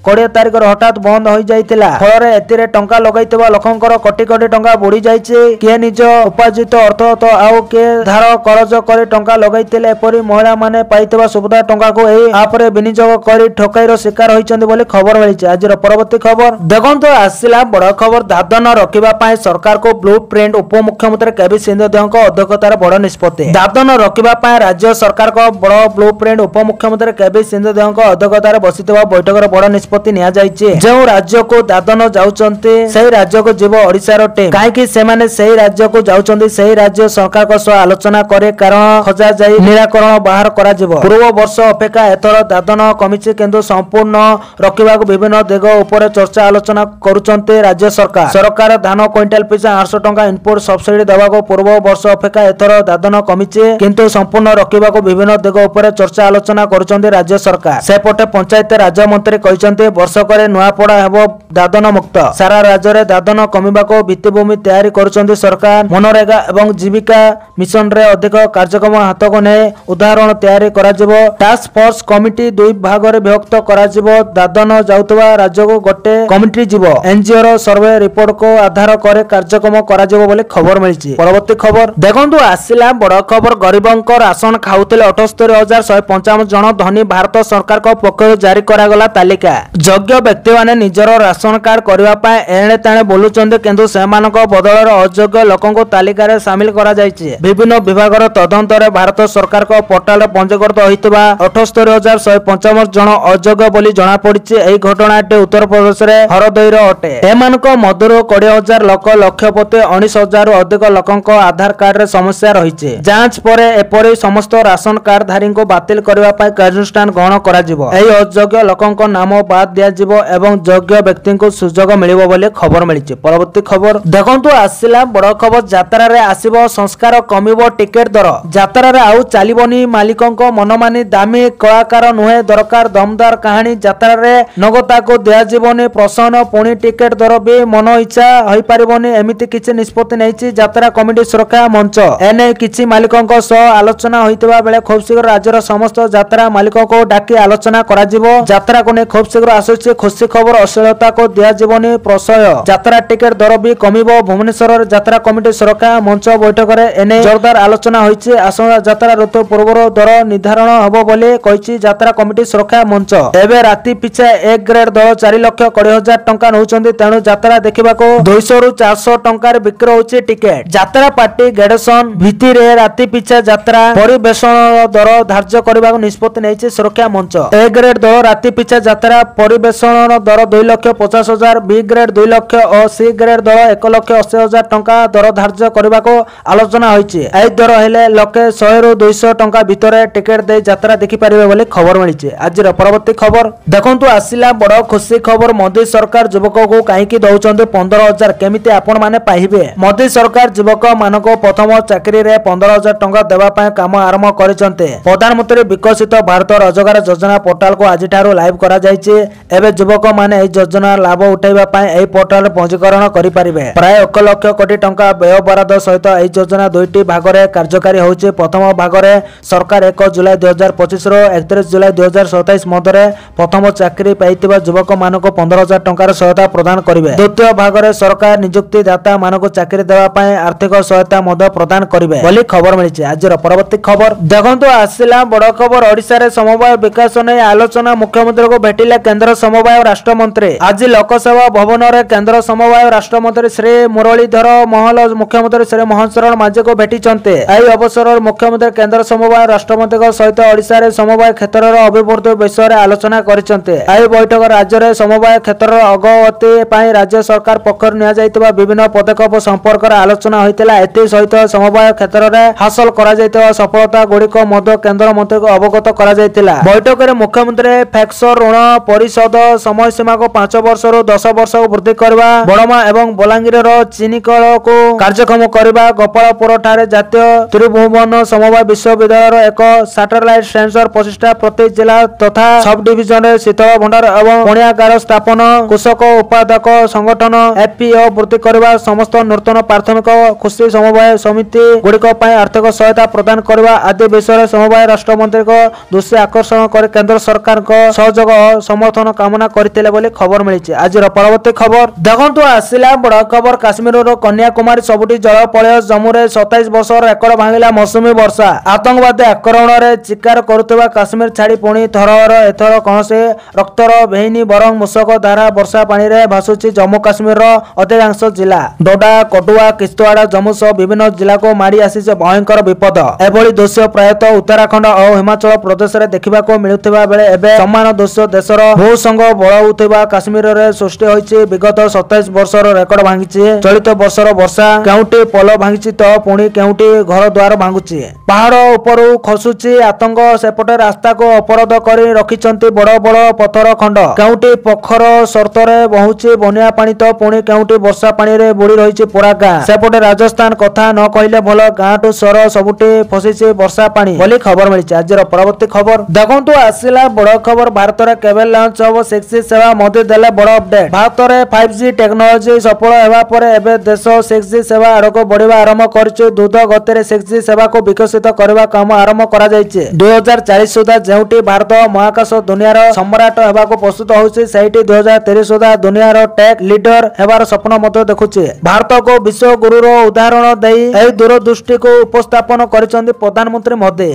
20 तारिख हठात बंद हो जाइतिला। फल एतिरे टंका लगाइतबा लोकंकर कोटी कोटी टंका बुड़ी जाइछे। के निज उपार्जित अर्थ तो आउ के धार करज करी टंका लगाइतिले। एपरि महिला माने पाइतबा सुविधा टंका को एही ऐप रे विनियोग करी ठकाईर शिकार होइचंदी बोली खबर मिलिছে। आज परवर्ती खबर देखंतु आसिला बड़ खबर। दादन रखिबा पई सरकार को ब्लूप्रिंट। उपमुख्यमंत्री केबी सिंहदेव को अध्यक्षतार बड़ निष्पत्ति। दादन रखिबा पई राज्य सरकार को बड़ ब्लूप्रिंट। उपमुख्यमंत्री केबी सिंहदेव को अध्यक्षतार बसितबा बैठक रे बड़ निष्पत्ति निष्पत्ति निया जायछि। जो राज्य को दादन जाउचंती सेही राज्य को जीव ओडिसा रो टीम काहेकि सेमाने सेही राज्य को जाउचंती सेही राज्य सरकार को सह आलोचना करे कारण खजा जाई निराकरण बाहर करा जिवो। पूर्व वर्ष अपेक्षा एथर दादन कमिछि किंतु संपूर्ण रखिबाक विभिन्न दिग ऊपर चर्चा आलोचना करूचंती राज्य सरकार। सरकार धान क्विंटाल पिछा 800 टंका इनपुट सब्सिडी देबाको पूर्व वर्ष अपेक्षा एथर दादन कमिछि किंतु संपूर्ण रखिबाको विभिन्न दिग ऊपर चर्चा आलोचना करूचंती राज्य सरकार। सेपटे पंचायत राज्य मंत्री कहिसंती वर्षकरे नुआपड़ा हेबो दादन मुक्त। सारा राज्य रे दादन कमिबाको भित्तिभूमि तैयारी करूचंती सरकार। मनरेगा एवं जीविका मिशन रे अधिक कार्यक्रम हाथ को ने उदाहरण तैयारी करा जिवो। टास्क फोर्स कमिटी दुई भाग रे विभक्त करा जिवो। दादन जाउतबा राज्य को गोटे कमिटी जिवो। एनजीओ रो सर्वे रिपोर्ट को आधार करे कार्यक्रम करा जिवो बोले खबर मिलछि। परवर्ती खबर देखंतु आसिला बड़ खबर। गरीबंक राशन खाउतले 78,155 जन धनी भारत सरकार को पक्ष जारी करा गला तालिका। योग्य व्यक्ति माने निजर राशन कार्ड करबा पाए एणे ताणे बोलुचंदे किंतु सेमानक बदलर अयोग्य लोकंको तालिका रे शामिल करा जायछि। विभिन्न विभागर तदंत रे भारत सरकार को पोर्टल रे पंजीकृत होइतबा 78,155 जन अयोग्य बोली जणा पड़िछि। एही घटनाटे उत्तर प्रदेश रे हरदई रो अटे। एमानक मधुर 20,000 लोक लक्षपति 19,000 रु अधिक लोकंको आधार कार्ड रे समस्या रहिछि। जांच परे एपरि समस्त राशन कार्ड धारी को बातिल करबा पाए कार्यानुष्ठान ग्रहण करा जिवो। एही अयोग्य लोकंको नाम बाद दिया जिवो एवं योग्य व्यक्ति को सुजोग मिलिबो बोले खबर मिलिछि। परवर्ती खबर देखंतु आसिला बड़ खबर। यात्रा रे आसीबो संस्कार कमिबो टिकेट दर। यात्रा रे आउ चालिबोनी मालिकंको मनमानी दामी कलाकार नुहे दरकार दमदार कहानी। यात्रा रे नगता को दिया जीवनी प्रसन्न पुणी टिकेट दर भी मन इच्छा होई परिबोनी एमिति किछि निष्पत्ति नैछि यात्रा कमिटी सुरक्षा मंच। एने किछि मालिकंको सह आलोचना होइतबा बेले खूब शीघ्र राज्यर समस्त यात्रा मालिक को डाकी आलोचना करा जिवो। यात्रा को ने खूब शीघ्र आसुछि खुशी खबर। अश्लीलता को दिया जीवनी प्रशय। यात्रा टिकेट दर भी कमिबो। भुवनेश्वर यात्रा कमिटी सुरक्षा मंच बैठक रे एने जोरदार आलोचना होइछि। आसंता यात्रा ऋतु पूर्व दर निर्धारण हबो बोले कहिछि यात्रा कमिटी सुरक्षा मंच। एबे राति पिछा एक ग्रेड दल 4,20,000 टंका नउचंदी तेणु यात्रा देखिबाको 200 रु 400 टंका रे बिक्री होछि टिकेट। यात्रा पार्टी गेडेसन भिति रे राति पिछा यात्रा परिवेशन दर धार्य करबा निष्पत्ति नैछि सुरक्षा मंच। ए ग्रेड दल राति पिछा यात्रा परिवेशन दर 2,50,000 बी ग्रेड 2 लाख और सी ग्रेड दल 1,80,000 टंका दर धार्य करबा को आलोचना होइछि। एई दर हेले लके 100 रु 200 टंका भितरे टिकेट दे यात्रा देखि परिबे बोले खबर मिलिछि। आजिर परवर्ती खबर देखंतु आसिला बड़ खुशी खबर। मोदी सरकार युवक को काहेकि दउचंदे 15,000 केमिति आपण माने पाइबे। मोदी सरकार युवक मानको प्रथम चाकरी रे 15,000 टंका देबा पय काम आरंभ करिसंते। प्रधानमंत्री विकसित भारत रोजगार योजना पोर्टल को आज ठारो लाइव करा जायछि। एबे युवक माने एई योजना लाभ उठाइबा पय एई पोर्टल रे पंजीकरण करि परिबे। प्राय 1 लाख कोटी टंका व्यय बराद सहित एई योजना दुईटी भाग रे कार्यकारी होउछि। प्रथम भाग रे सरकार 1 जुलाई 2025 रो 31 जुलाई 2027 मध्य प्रथम चाकरी पाइतिबा युवक मानको 15,000 टंकार सहायता प्रदान करिवे। द्वितीय भाग रे सरकार नियुक्ति दाता मानको चाकरी देबा पय आर्थिक सहायता मध्य प्रदान करिवे बोली खबर मिलिछि। आजिर परवर्ती खबर देखंतु आसिला बड़ खबर। ओडिसा रे समवाय विकास नै आलोचना मुख्यमंत्री को भेटिले केंद्र समवाय राष्ट्र मंत्री। आज लोकसभा भवन रे केंद्र समवाय राष्ट्र मंत्री श्री मुरलीधर महल मुख्यमंत्री श्री मोहन शरण माझी को भेटिचंते। एई अवसर रे मुख्यमंत्री केंद्र समवाय राष्ट्र मंत्री को सहित ओडिसा रे समवाय क्षेत्र रे अभिवृद्धि विषय रे आलोचना करिसंते। एई बैठक राज्य रे समवाय क्षेत्र रे अगति पय राज्य सरकार पक्ष निया जायतिबा विभिन्न पदक्षेप संपर्क रे आलोचना होइतिला। एते सहित समवाय क्षेत्र रे हासिल करा जायतिबा सफलता गुडी को मध्य केंद्र मंत्री को अवगत करा जायतिला। बैठक रे मुख्यमंत्री फैक्स ऋण परिशोध समय सीमा को 5 वर्ष रु 10 वर्ष को वृद्धि करबा। बड़मा एवं बलांगीर रो चीनीकल को कार्यक्रम करबा। गोपालपुर ठारे जातीय त्रिभुवन समवाय विश्वविद्यालय रो एक सैटेलाइट सेंसर प्रतिष्ठा प्रति जिला तथा सब डिविजन रे शीतल भंडार एवं पुण्यागार स्थापन। कृषक उत्पादक संगठन एफपीओ वृद्धि करबा। समस्त नूतन प्राथमिक कृषि समवाय समिति गुडी को पय आर्थिक सहायता प्रदान करबा आदि विषय समवाय राष्ट्र मंत्री को दृष्टि आकर्षण कर केंद्र सरकार को सहयोग समर्थन कामना करथिले बोली खबर मिलिछि। आज परवर्ती खबर देखंतु आसिला बड़ खबर। काश्मीर रो कन्याकुमारी सबुठी जल पलय। जम्मू रे 27 वर्ष रेकर्ड भांगिला मौसुमी वर्षा। आतंकवादी आक्रमण रे चिकार करुतबा काश्मीर छाड़ी पुणी थरर एथर कोनसे रक्तर भेहिनी बरं मुसक धारा वर्षा पानी रे भासुछि जम्मू काश्मीर रो अधिकांश जिला। डोडा कटुआ किश्तवाड़ जम्मू सह विभिन्न जिला को मारी आसीছে भयंकर विपद। एभली दृश्य प्रायतः उत्तराखंड और हिमाचल प्रदेश रे देखिबा को मिलुथिबा बेले एबे समान दृश्य देशर ଭୂସଂଘ ବଳ ହେଉଥିବା କାଶ୍ମୀରରେ ସୃଷ୍ଟି ହୋଇଛି ବିଗତ 27 ବର୍ଷର ରେକର୍ଡ ଭାଙ୍ଗିଛି। ଚଳିତ ବର୍ଷର ବର୍ଷା କେଉଁଠି ପୋଲ ଭାଙ୍ଗିଛି ତ ପୁଣି କେଉଁଠି ଘର ଦ୍ୱାର ଭାଙ୍ଗୁଛି। ପାହାଡ ଉପରୁ ଖସୁଛି ଆତଙ୍କ। ସେପଟେ ରାସ୍ତାକୁ ଅବରୋଧ କରି ରଖିଛନ୍ତି ବଡ ବଡ ପଥର ଖଣ୍ଡ। କେଉଁଠି ପୋଖର ସର୍ତ୍ତରେ ବହୁଛି ବନ୍ୟା ପାଣି ତ ପୁଣି କେଉଁଠି ବର୍ଷା ପାଣିରେ ବୁଡି ରହିଛି ପୁରା ଗାଁ। ସେପଟେ ରାଜସ୍ଥାନ କଥା ନ କହିଲେ ଭଲ, ଗାଁଠୁ ସହର ସବୁଠି ଫସିଛି ବର୍ଷା ପାଣି ବୋଲି ଖବର ମିଳିଛି। ଆଜିର ପରବର୍ତ୍ତୀ ଖବର ଦେଖନ୍ତୁ, ଆସିଲା ବଡ ଖବର। ଭାରତରେ କେବେ ଲଞ୍ଚ ହବ 6G ସେବା? ମୋଦି ଦେଲେ ବଡ ଅପଡେଟ୍। ଭାରତରେ 5G ଟେକ୍ନୋଲୋଜି ସଫଳ ହେବା ପରେ ଏବେ ଦେଶ 6G ସେବା ଆଡକୁ ବଢିବା ଆରମ୍ଭ କରିଛି। ଦ୍ରୁତ ଗତିରେ 6G ସେବାକୁ ବିକଶିତ କରିବା କାମ ଆରମ୍ଭ କରାଯାଇଛି। 2040 ସୁଦ୍ଧା ଯେଉଁଠି ଭାରତ ମହାକାଶ ଦୁନିଆର ସମ୍ରାଟ ହେବାକୁ ପ୍ରସ୍ତୁତ ହେଉଛି, ସେଇଠି 2030 ସୁଦ୍ଧା ଦୁନିଆର ଟେକ୍ ଲିଡର ହେବାର ସ୍ୱପ୍ନ ମଧ୍ୟ ଦେଖୁଛି। ଭାରତକୁ ବିଶ୍ୱଗୁରୁର ଉଦାହରଣ ଦେଇ ଏହି ଦୂରଦୃଷ୍ଟିକୁ ଉପସ୍ଥାପନ କରିଛନ୍ତି ପ୍ରଧାନମନ୍ତ୍ରୀ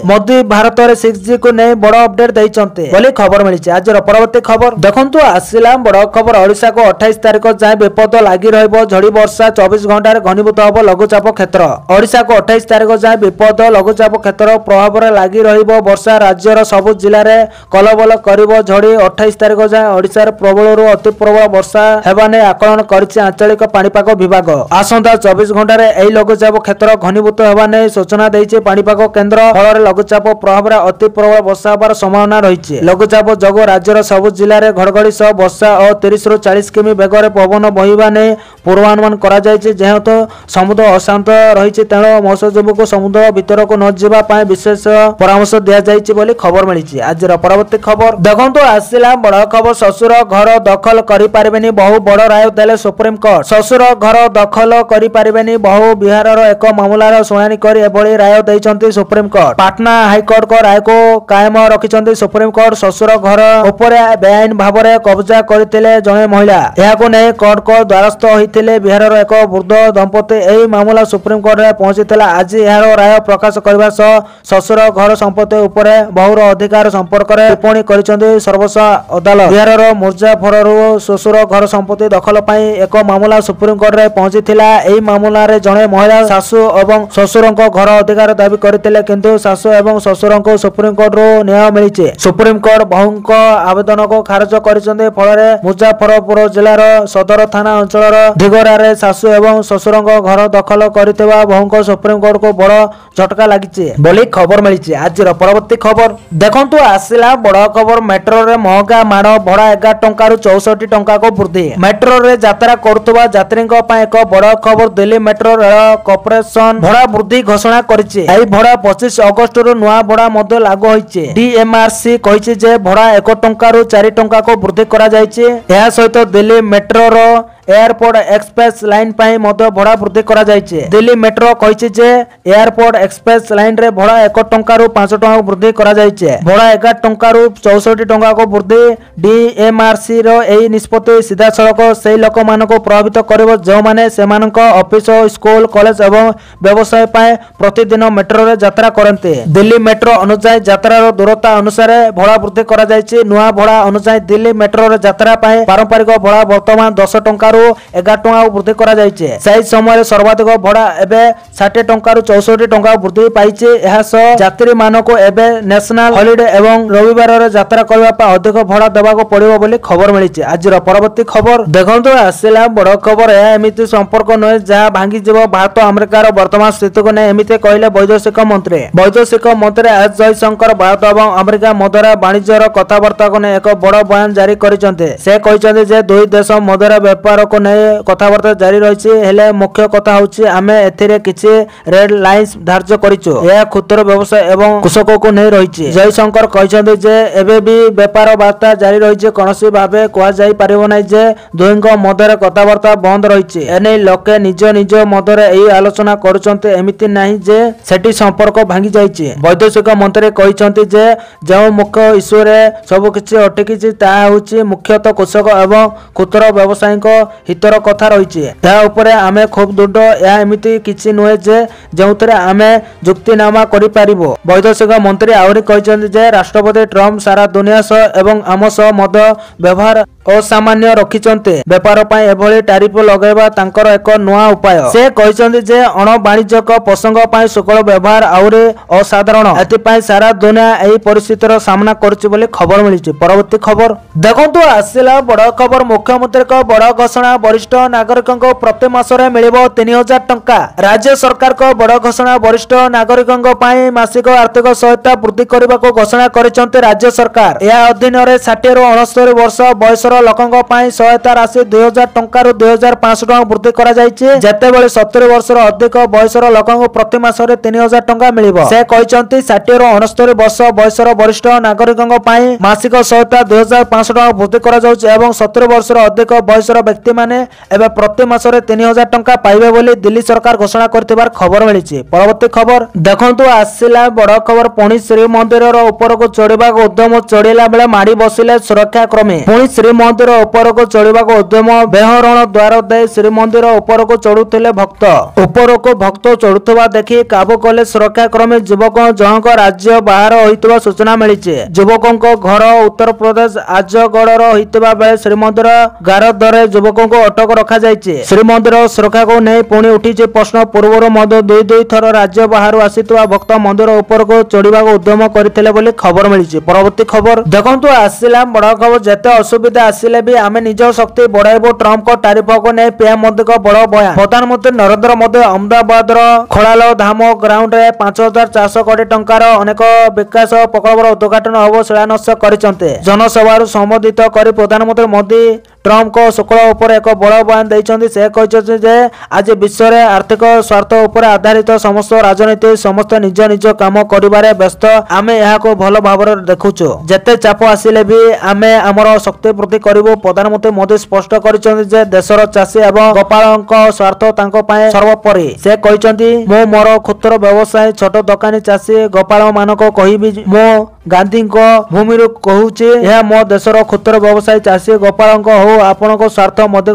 ମୋଦି ଭାରତରେ 6G କୁ ନେଇ ବଡ ଅପଡେଟ୍ ଦେଇଛନ୍ତି ବୋଲି ଖବର ମିଳିଛି। ଆଜିର ପରବର୍ତ୍ତୀ ଖବର ଦେଖନ୍ତୁ, ଆସିଲା ବଡ ଖବର। ଓଡ଼ିଶାକୁ 28 ତାରିଖ ଯାଏଁ ବିପଦ ଲାଗି ରହିବ। ଝଡି ବର୍ଷା 24 ଘଣ୍ଟାରେ ଘନୀଭୂତ ହେବ ଲଘୁଚାପ କ୍ଷେତ୍ର। ଓଡ଼ିଶାକୁ 28 ତାରିଖ ଯାଏଁ ବିପଦ ଲଘୁଚାପ କ୍ଷେତ୍ର ପ୍ରଭାବରେ ଲାଗି ରହିବ। ବର୍ଷା ରାଜ୍ୟର ସବୁ ଜିଲ୍ଲାରେ କଲବଲ କରିବ। ଝଡି 28 ତାରିଖ ଯାଏଁ ଓଡ଼ିଶାରେ ପ୍ରବଳରୁ ଅତି ପ୍ରବଳ ବର୍ଷା ହେବା ନେଇ ଆକଳନ କରିଛି ଆଞ୍ଚଳିକ ପାଣିପାଗ ବିଭାଗ। ଆସନ୍ତା 24 ଘଣ୍ଟାରେ ଏହି ଲଘୁଚାପ କ୍ଷେତ୍ର ଘନୀଭୂତ ହେବା ନେଇ ସୂଚନା ଦେଇଛି ପାଣିପାଗ କେନ୍ଦ୍ର। ଫଳରେ ଲଘୁଚାପ ପ୍ରଭାବରେ ଅତି ପ୍ରବଳ ବର୍ଷା ହେବାର ସମ୍ଭାବନା ରହିଛି। ଲଘୁଚାପ ଯୋଗୁଁ ରାଜ୍ୟର ସବୁ ଜିଲ୍ଲାରେ ଘଡଘଡି ସହ ବର୍ଷା ଓ 30 ରୁ 40 କିମି ବେଗରେ ପବନ ବହିବା ନେଇ ପୂର୍ବାନୁମାନ କରାଯାଇଛି। ଯେହେତୁ ସମୁଦ୍ର ଅଶାନ୍ତ ରହିଛି, ତେଣୁ ମତ୍ସ୍ୟଜୀବୀଙ୍କୁ ସମୁଦ୍ର ଭିତରକୁ ନ ଯିବା ପାଇଁ ବିଶେଷ ପରାମର୍ଶ ଦିଆଯାଇଛି ବୋଲି ଖବର ମିଳିଛି। ଆଜିର ପରବର୍ତ୍ତୀ ଖବର ଦେଖନ୍ତୁ, ଆସିଲା ବଡ ଖବର। ଶ୍ୱଶୁର ଘର ଦଖଲ କରିପାରିବେନି ବହୁ, ବଡ ରାୟ ଦେଲେ ସୁପ୍ରିମକୋର୍ଟ। ଶ୍ୱଶୁର ଘର ଦଖଲ କରିପାରିବେନି ବହୁ, ବିହାରର ଏକ ମାମଲାର ଶୁଣାଣି କରି ଏଭଳି ରାୟ ଦେଇଛନ୍ତି ସୁପ୍ରିମକୋର୍ଟ। ପାଟନା ହାଇକୋର୍ଟଙ୍କ ରାୟକୁ କାୟମ ରଖିଛନ୍ତି ସୁପ୍ରିମକୋର୍ଟ। ଶ୍ୱଶୁର ଘର ଉପରେ ବେଆଇନ ଭାବରେ କବ୍ଜା କରିଥିଲେ ଜଣେ ମହିଳା। ଏହାକୁ ନେଇ କୋର୍ଟଙ୍କ ଦ୍ୱାରସ୍ଥ ହୋଇଥିଲେ ବିହାରର ଏକ ବୃଦ୍ଧ ଦମ୍ପତି। ଏହି ମାମଲା ସୁପ୍ରିମକୋର୍ଟରେ ପହଞ୍ଚିଥିଲା ଆଜି। ଏହାର ରାୟ ପ୍ରକାଶ କରିବା ସହ ଶ୍ୱଶୁର ଘର ସମ୍ପତ୍ତି ଉପରେ ବହୁର ଅଧିକାର ସମ୍ପର୍କରେ ଟିପ୍ପଣୀ କରିଛନ୍ତି ସର୍ବୋଚ୍ଚ ଅଦାଲତ। ବିହାରର ମୁଜାଫରରୁ ଶ୍ୱଶୁର ଘର ସମ୍ପତ୍ତି ଦଖଲ ପାଇଁ ଏକ ମାମଲା ସୁପ୍ରିମକୋର୍ଟରେ ପହଞ୍ଚିଥିଲା। ଏହି ମାମଲାରେ ଜଣେ ମହିଳା ଶାଶୁ ଏବଂ ଶ୍ୱଶୁରଙ୍କ ଘର ଅଧିକାର ଦାବି କରିଥିଲେ, କିନ୍ତୁ ଶାଶୁ ଏବଂ ଶ୍ୱଶୁରଙ୍କୁ ସୁପ୍ରିମକୋର୍ଟରୁ ନ୍ୟାୟ ମିଳିଛି। ସୁପ୍ରିମକୋର୍ଟ ବହୁଙ୍କ ଆବେଦନକୁ ଖାରଜ କରିଛନ୍ତି। ଫଳରେ ମୁଜାଫରପୁର ଜିଲ୍ଲାର ସଦର ଥାନା ଅଞ୍ଚଳର ଧିଗରାରେ ଶାଶୁ ଏବଂ ଶ୍ୱଶୁରଙ୍କ ଘର ଦଖଲ କରିଥିବା ବହୁଙ୍କ ସୁପ୍ରିମକୋର୍ଟକୁ ବଡ ଝଟକା ଲାଗିଛି ବୋଲି ଖବର ମିଳିଛି। ଆଜିର ପରବର୍ତ୍ତୀ ଖବର ଦେଖନ୍ତୁ, ଆସିଲା ବଡ ଖବର। ମେଟ୍ରୋରେ ମହଙ୍ଗା ମାଡ଼, ଭଡ଼ା 11 ଟଙ୍କାରୁ 64 ଟଙ୍କାକୁ ବୃଦ୍ଧି। ମେଟ୍ରୋରେ ଯାତ୍ରା କରୁଥିବା ଯାତ୍ରୀଙ୍କ ପାଇଁ ଏକ ବଡ ଖବର। ଦିଲ୍ଲୀ ମେଟ୍ରୋ ରେଳ କର୍ପୋରେସନ ଭଡ଼ା ବୃଦ୍ଧି ଘୋଷଣା କରିଛି। ଏହି ଭଡ଼ା 25 ଅଗଷ୍ଟରୁ ନୂଆ ଭଡ଼ା ମଧ୍ୟ ଲାଗୁ ହୋଇଛି। DMRC କହିଛି ଯେ ଭଡ଼ା 1 ଟଙ୍କାରୁ 4 ଟଙ୍କାକୁ ବୃଦ୍ଧି କରାଯାଇଛି। ଏହା ସହିତ ଦିଲ୍ଲୀ ମେଟ୍ରୋର ଏୟାରପୋର୍ଟ ଏକ୍ସପ୍ରେସ ଲାଇନ ପାଇଁ ମଧ୍ୟ ଭଡ଼ା ବୃଦ୍ଧି କରାଯାଇଛି। ଦିଲ୍ଲୀ ମେଟ୍ରୋ କହିଛି ଯେ ଏୟାରପୋର୍ଟ ଏକ୍ସପ୍ରେସ ଲାଇନରେ ଭଡ଼ା 1 ଟଙ୍କାରୁ 5 ଟଙ୍କାକୁ ବୃଦ୍ଧି କରାଯାଇଛି। ଭଡ଼ା 11 ଟଙ୍କାରୁ 64 ଟଙ୍କାକୁ ବୃଦ୍ଧି। DMRC ର ଏହି ନିଷ୍ପତ୍ତି ସିଧାସଳଖ ସେହି ଲୋକମାନଙ୍କୁ ପ୍ରଭାବିତ କରିବ ଯେଉଁମାନେ ସେମାନଙ୍କ ଅଫିସ, ସ୍କୁଲ, କଲେଜ ଏବଂ ବ୍ୟବସାୟ ପାଇଁ ପ୍ରତିଦିନ ମେଟ୍ରୋରେ ଯାତ୍ରା କରନ୍ତି। ଦିଲ୍ଲୀ ମେଟ୍ରୋ ଅନୁଯାୟୀ ଯାତ୍ରାର ଦୂରତା ଅନୁସାରେ ଭଡ଼ା ବୃଦ୍ଧି କରାଯାଇଛି। ନୂଆ ଭଡ଼ା ଅନୁଯାୟୀ ଦିଲ୍ଲୀ ମେଟ୍ରୋରେ ଯାତ୍ରା ପାଇଁ ପାରମ୍ପରିକ ଭଡ଼ା ବର୍ତ୍ତମାନ 10 ଟଙ୍କାରୁ 11 ଟଙ୍କାକୁ ବୃଦ୍ଧି କରାଯାଇଛି। ସେହି ସମୟରେ ସର୍ବାଧିକ ଭଡ଼ା ଏବେ 60 ଟଙ୍କାରୁ 64 ଟଙ୍କା ବୃଦ୍ଧି ପାଇଛି। ଏହା ସହ ଯାତ୍ରୀମାନଙ୍କୁ ଏବେ ନ୍ୟାସନାଲ ହଲିଡେ ଏବଂ ରବିବାରରେ ଯାତ୍ରା କରିବା ପାଇଁ ଅଧିକ ଭଡ଼ା ଦେବାକୁ ପଡ଼ିବ ବୋଲି ଖବର ମିଳିଛି। ଆଜିର ପରବର୍ତ୍ତୀ ଖବର ଦେଖନ୍ତୁ, ଆସିଲା ବଡ ଖବର। ଏହା ଏମିତି ସମ୍ପର୍କ ନୁହେଁ ଯାହା ଭାଙ୍ଗିଯିବ। ଭାରତ ଆମେରିକାର ବର୍ତ୍ତମାନ ସ୍ଥିତିକୁ ନେଇ ଏମିତି କହିଲେ ବୈଦେଶିକ ମନ୍ତ୍ରୀ। ବୈଦେଶିକ ମନ୍ତ୍ରୀ ଏସ୍ ଜୟଶଙ୍କର ଭାରତ ଏବଂ ଆମେରିକା ମଧ୍ୟରେ ବାଣିଜ୍ୟର କଥାବାର୍ତ୍ତାକୁ ନେଇ ଏକ ବଡ ବୟାନ ଜାରି କରିଛନ୍ତି। ସେ କହିଛନ୍ତି ଯେ ଦୁଇ ଦେଶ ମଧ୍ୟରେ ବେପାରକୁ ନେଇ କଥାବାର୍ତ୍ତା ଜାରି ରହିଛି, ହେଲେ ମୁଖ୍ୟ କଥା ହେଉଛି ଆମେ ଏଥିରେ କିଛି ରେଡ୍ ଲାଇନ୍ସ ଧାର୍ଯ୍ୟ କରିଛୁ। ଏହା କ୍ଷୁଦ୍ର ବ୍ୟବସାୟ ଏବଂ କୃଷକଙ୍କୁ ନେଇ ରହିଛି। ଜୟଶଙ୍କର କହିଛନ୍ତି ଯେ ଏବେ ବି ବେପାର ବାର୍ତ୍ତା ଜାରି ରହିଛି। କୌଣସି ଭାବେ କୁହାଯାଇ ପାରିବ ନାହିଁ ଯେ ଦୁହିଁଙ୍କ ମଧ୍ୟରେ କଥାବାର୍ତ୍ତା ବନ୍ଦ ରହିଛି। ଏନେଇ ଲୋକେ ନିଜ ନିଜ ମଧ୍ୟରେ ଏହି ଆଲୋଚନା କରୁଛନ୍ତି। ଏମିତି ନାହିଁ ଯେ ସେଠି ସମ୍ପର୍କ ଭାଙ୍ଗି ଯାଇଛି। ବୈଦେଶିକ ମନ୍ତ୍ରୀ କହିଛନ୍ତି ଯେ ଯେଉଁ ମୁଖ୍ୟ ଇସ୍ୟୁରେ ସବୁକିଛି ଅଟକିଛି ତାହା ହେଉଛି ମୁଖ୍ୟତଃ କୃଷକ ଏବଂ କ୍ଷୁଦ୍ର ବ୍ୟବସାୟୀଙ୍କ ହିତର କଥା ରହିଛି। ଏହା ଉପରେ ଆମେ ଖୁବ୍ ଦୃଢ଼। ଏହା ଏମିତି କିଛି ନୁହେଁ ଯେ ଯେଉଁଥିରେ ଆମେ ଚୁକ୍ତିନାମା କରିପାରିବୁ। ବୈଦେଶିକ ମନ୍ତ୍ରୀ ଆହୁରି କହିଛନ୍ତି ଯେ ରାଷ୍ଟ୍ରପତି ଟ୍ରମ୍ପ ସାରା ଦୁନିଆ ସହ ଏବଂ ଆମ ସହ ମଧ୍ୟ ବ୍ୟବହାର असामान्य रखिचंते व्यापार पई एभली टैरिफ लगाइबा तांकर एक नुआ उपाय से कहिसंती जे अण वाणिज्यिक प्रसंग पई शुल्क व्यवहार आउरे असाधारण एति पई सारा दुनिया एही परिस्थितिर सामना करछि बोली खबर मिलिछि। परवर्ती खबर देखंतु आसिला बड़ खबर मुख्यमंत्री को बड़ घोषणा वरिष्ठ नागरिकों प्रति मासरे मिलिबो 3000 टंका। राज्य सरकार को बड़ घोषणा वरिष्ठ नागरिकों पई मासिक आर्थिक सहायता वृद्धि करबाको घोषणा करिसंती राज्य सरकार। या अधीन रे 60 रु 69 वर्ष बयसर लोकंक पई सहायता राशि 2000 टंका रु 2500 टंका वृद्धि करा जायछि। जेतेबेले 70 वर्षर अधिक बयसर लोकंक प्रति मासरे 3000 टंका मिलिबो। से कहिसंती 60 रु 69 वर्ष बयसर वरिष्ठ नागरिकों पई मासिक सहायता 2500 टंका वृद्धि करा जाउछि एवं 70 वर्षर अधिक बयसर व्यक्ति माने एबे प्रति मासरे 3000 टंका पाइबे बोली दिल्ली सरकार घोषणा करथिबार खबर मिलिछि। परवर्ती खबर देखंतु आसिला बड़ खबर पुणी श्रीमंदिर ऊपर को चढ़ा उद्यम चढ़ला बेले माड़ी बसिले सुरक्षा कर्मी। पुणी श्रीमंदिर ऊपर को चढ़ा उद्यम बेहरण द्वार दे श्रीमंदिर ऊपर को चढ़ुले भक्त। ऊपर को भक्त चढ़ुवा देखि काबू कले सुरक्षा कर्मी। युवक जनक राज्य बाहर होइतबा सूचना मिली। युवकों घर उत्तर प्रदेश आजगढ़ होइतबा बेले श्रीमंदिर गारदरे युवकों को अटक रखा जायछि। श्रीमंदिर सुरक्षा को नहीं पुणी उठी प्रश्न। पूर्व मध्य दुई थर राज्य बाहर आसीथवा भक्त मंदिर ऊपर को चढ़ा उद्यम करथिले बोली खबर मिली। परवर्ती खबर देखंतु आसिला बड़ खबर जेते असुविधा आसिले भी आमे निज शक्ति बढ़ाइबो। ट्रम्प को टैरिफ को नहीं पीएम मोदी को बड़ बयान। प्रधानमंत्री नरेंद्र मोदी अहमदाबाद खोलाल धाम ग्राउंड रे 5400 कोटी टंकार अनेक विकास प्रकल्पर उद्घाटन होबो शिलान्यास करिसंते। जनसभा संबोधित करी प्रधानमंत्री मोदी ट्रम्प को शुक्ल उपर एक बड़ बयान देइछन्ति। से कहिसन्ति जे आज विश्व रे आर्थिक स्वार्थ उपर आधारित समस्त राजनीति समस्त निज निज काम करिबारे व्यस्त। आमे यहाँ को भल भाव देखुछु। जेते चाप आसिले भी आमे हमर शक्ति वृद्धि करिवो। प्रधानमंत्री मोदी स्पष्ट करिसन्ति जे देशर चाषी एवं गोपालक स्वार्थ तांको पाए सर्वोपरि। से कहिसन्ति मो मोर क्षुद्र व्यवसायी छोट दुकानी चाषी गोपाल मानको कहिबि मो गांधी को भूमि कहूची यह मो देशर क्षुद्र व्यवसायी चाषी गोपालक हो आपण स्वार्थ मोदी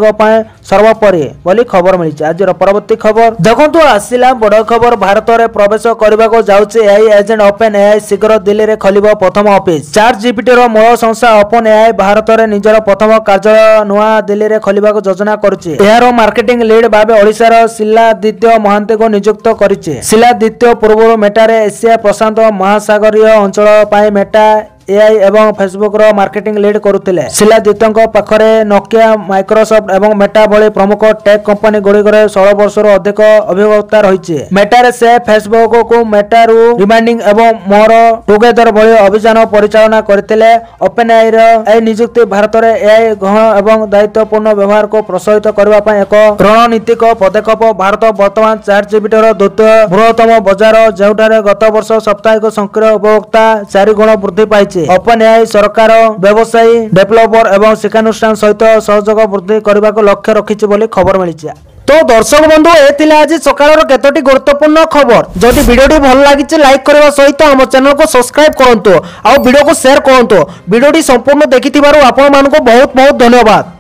सर्वोपरि बोली खबर मिली। आज परवर्ती खबर देखंतु आसिला बड़ खबर भारत में प्रवेश करने को जाउछि एआई एजेंट ओपन एआई शीघ्र दिल्ली में खोलिबो प्रथम ऑफिस। चैट जीपीटी रो मूल संस्था ओपन एआई भारत में निजर प्रथम कार्यालय नुआ दिल्ली में खोलिबा को योजना करुछि। एहारो मार्केटिंग लीड भाबे ओडिसा रो शिलादित्य महांती को नियुक्त करिछि। शिलादित्य पूर्व मेटारे एशिया प्रशांत महासागरीय अंचल पाई मेटा एआई एवं फेसबुक रो मार्केटिंग लीड करुथिले। शिलादित्य पाखरे नोकिया माइक्रोसॉफ्ट एवं मेटा भली प्रमुख टेक कंपनी गुड़िकरे 16 वर्ष अधिक अभिज्ञता रही। मेटारे से फेसबुक को मेटा रु रिमाइंडिंग एवं मोर टुगेदर भली अभियान परिचालना करथिले। ओपन एआई रो एई नियुक्ति भारत रे एआई गहन एवं दायित्वपूर्ण व्यवहार को प्रोत्साहित करबा पय एक रणनीतिक पदक्षेप। भारत वर्तमान चैट जीपीटी रो द्वितीय बृहत्तम बाजार जेउठारे गत वर्ष साप्ताहिक सक्रिय उपभोक्ता 4 गुण वृद्धि पाइछि। ओपन एआई सरकार व्यवसायी डेवलपर एवं शिक्षानुष्ठान सहित सहयोग वृद्धि करने को लक्ष्य रखिछि बोली खबर मिली। तो दर्शक बंधु ए आज सकाळर केतोटी गुरुत्वपूर्ण खबर। जदि वीडियोटी भल लागिछि लाइक करबा सहित हम चैनल को सब्सक्राइब करंतु आ वीडियो को शेयर करंतु। वीडियोटी संपूर्ण देखिथिबारु आपण मानको बहुत बहुत धन्यवाद।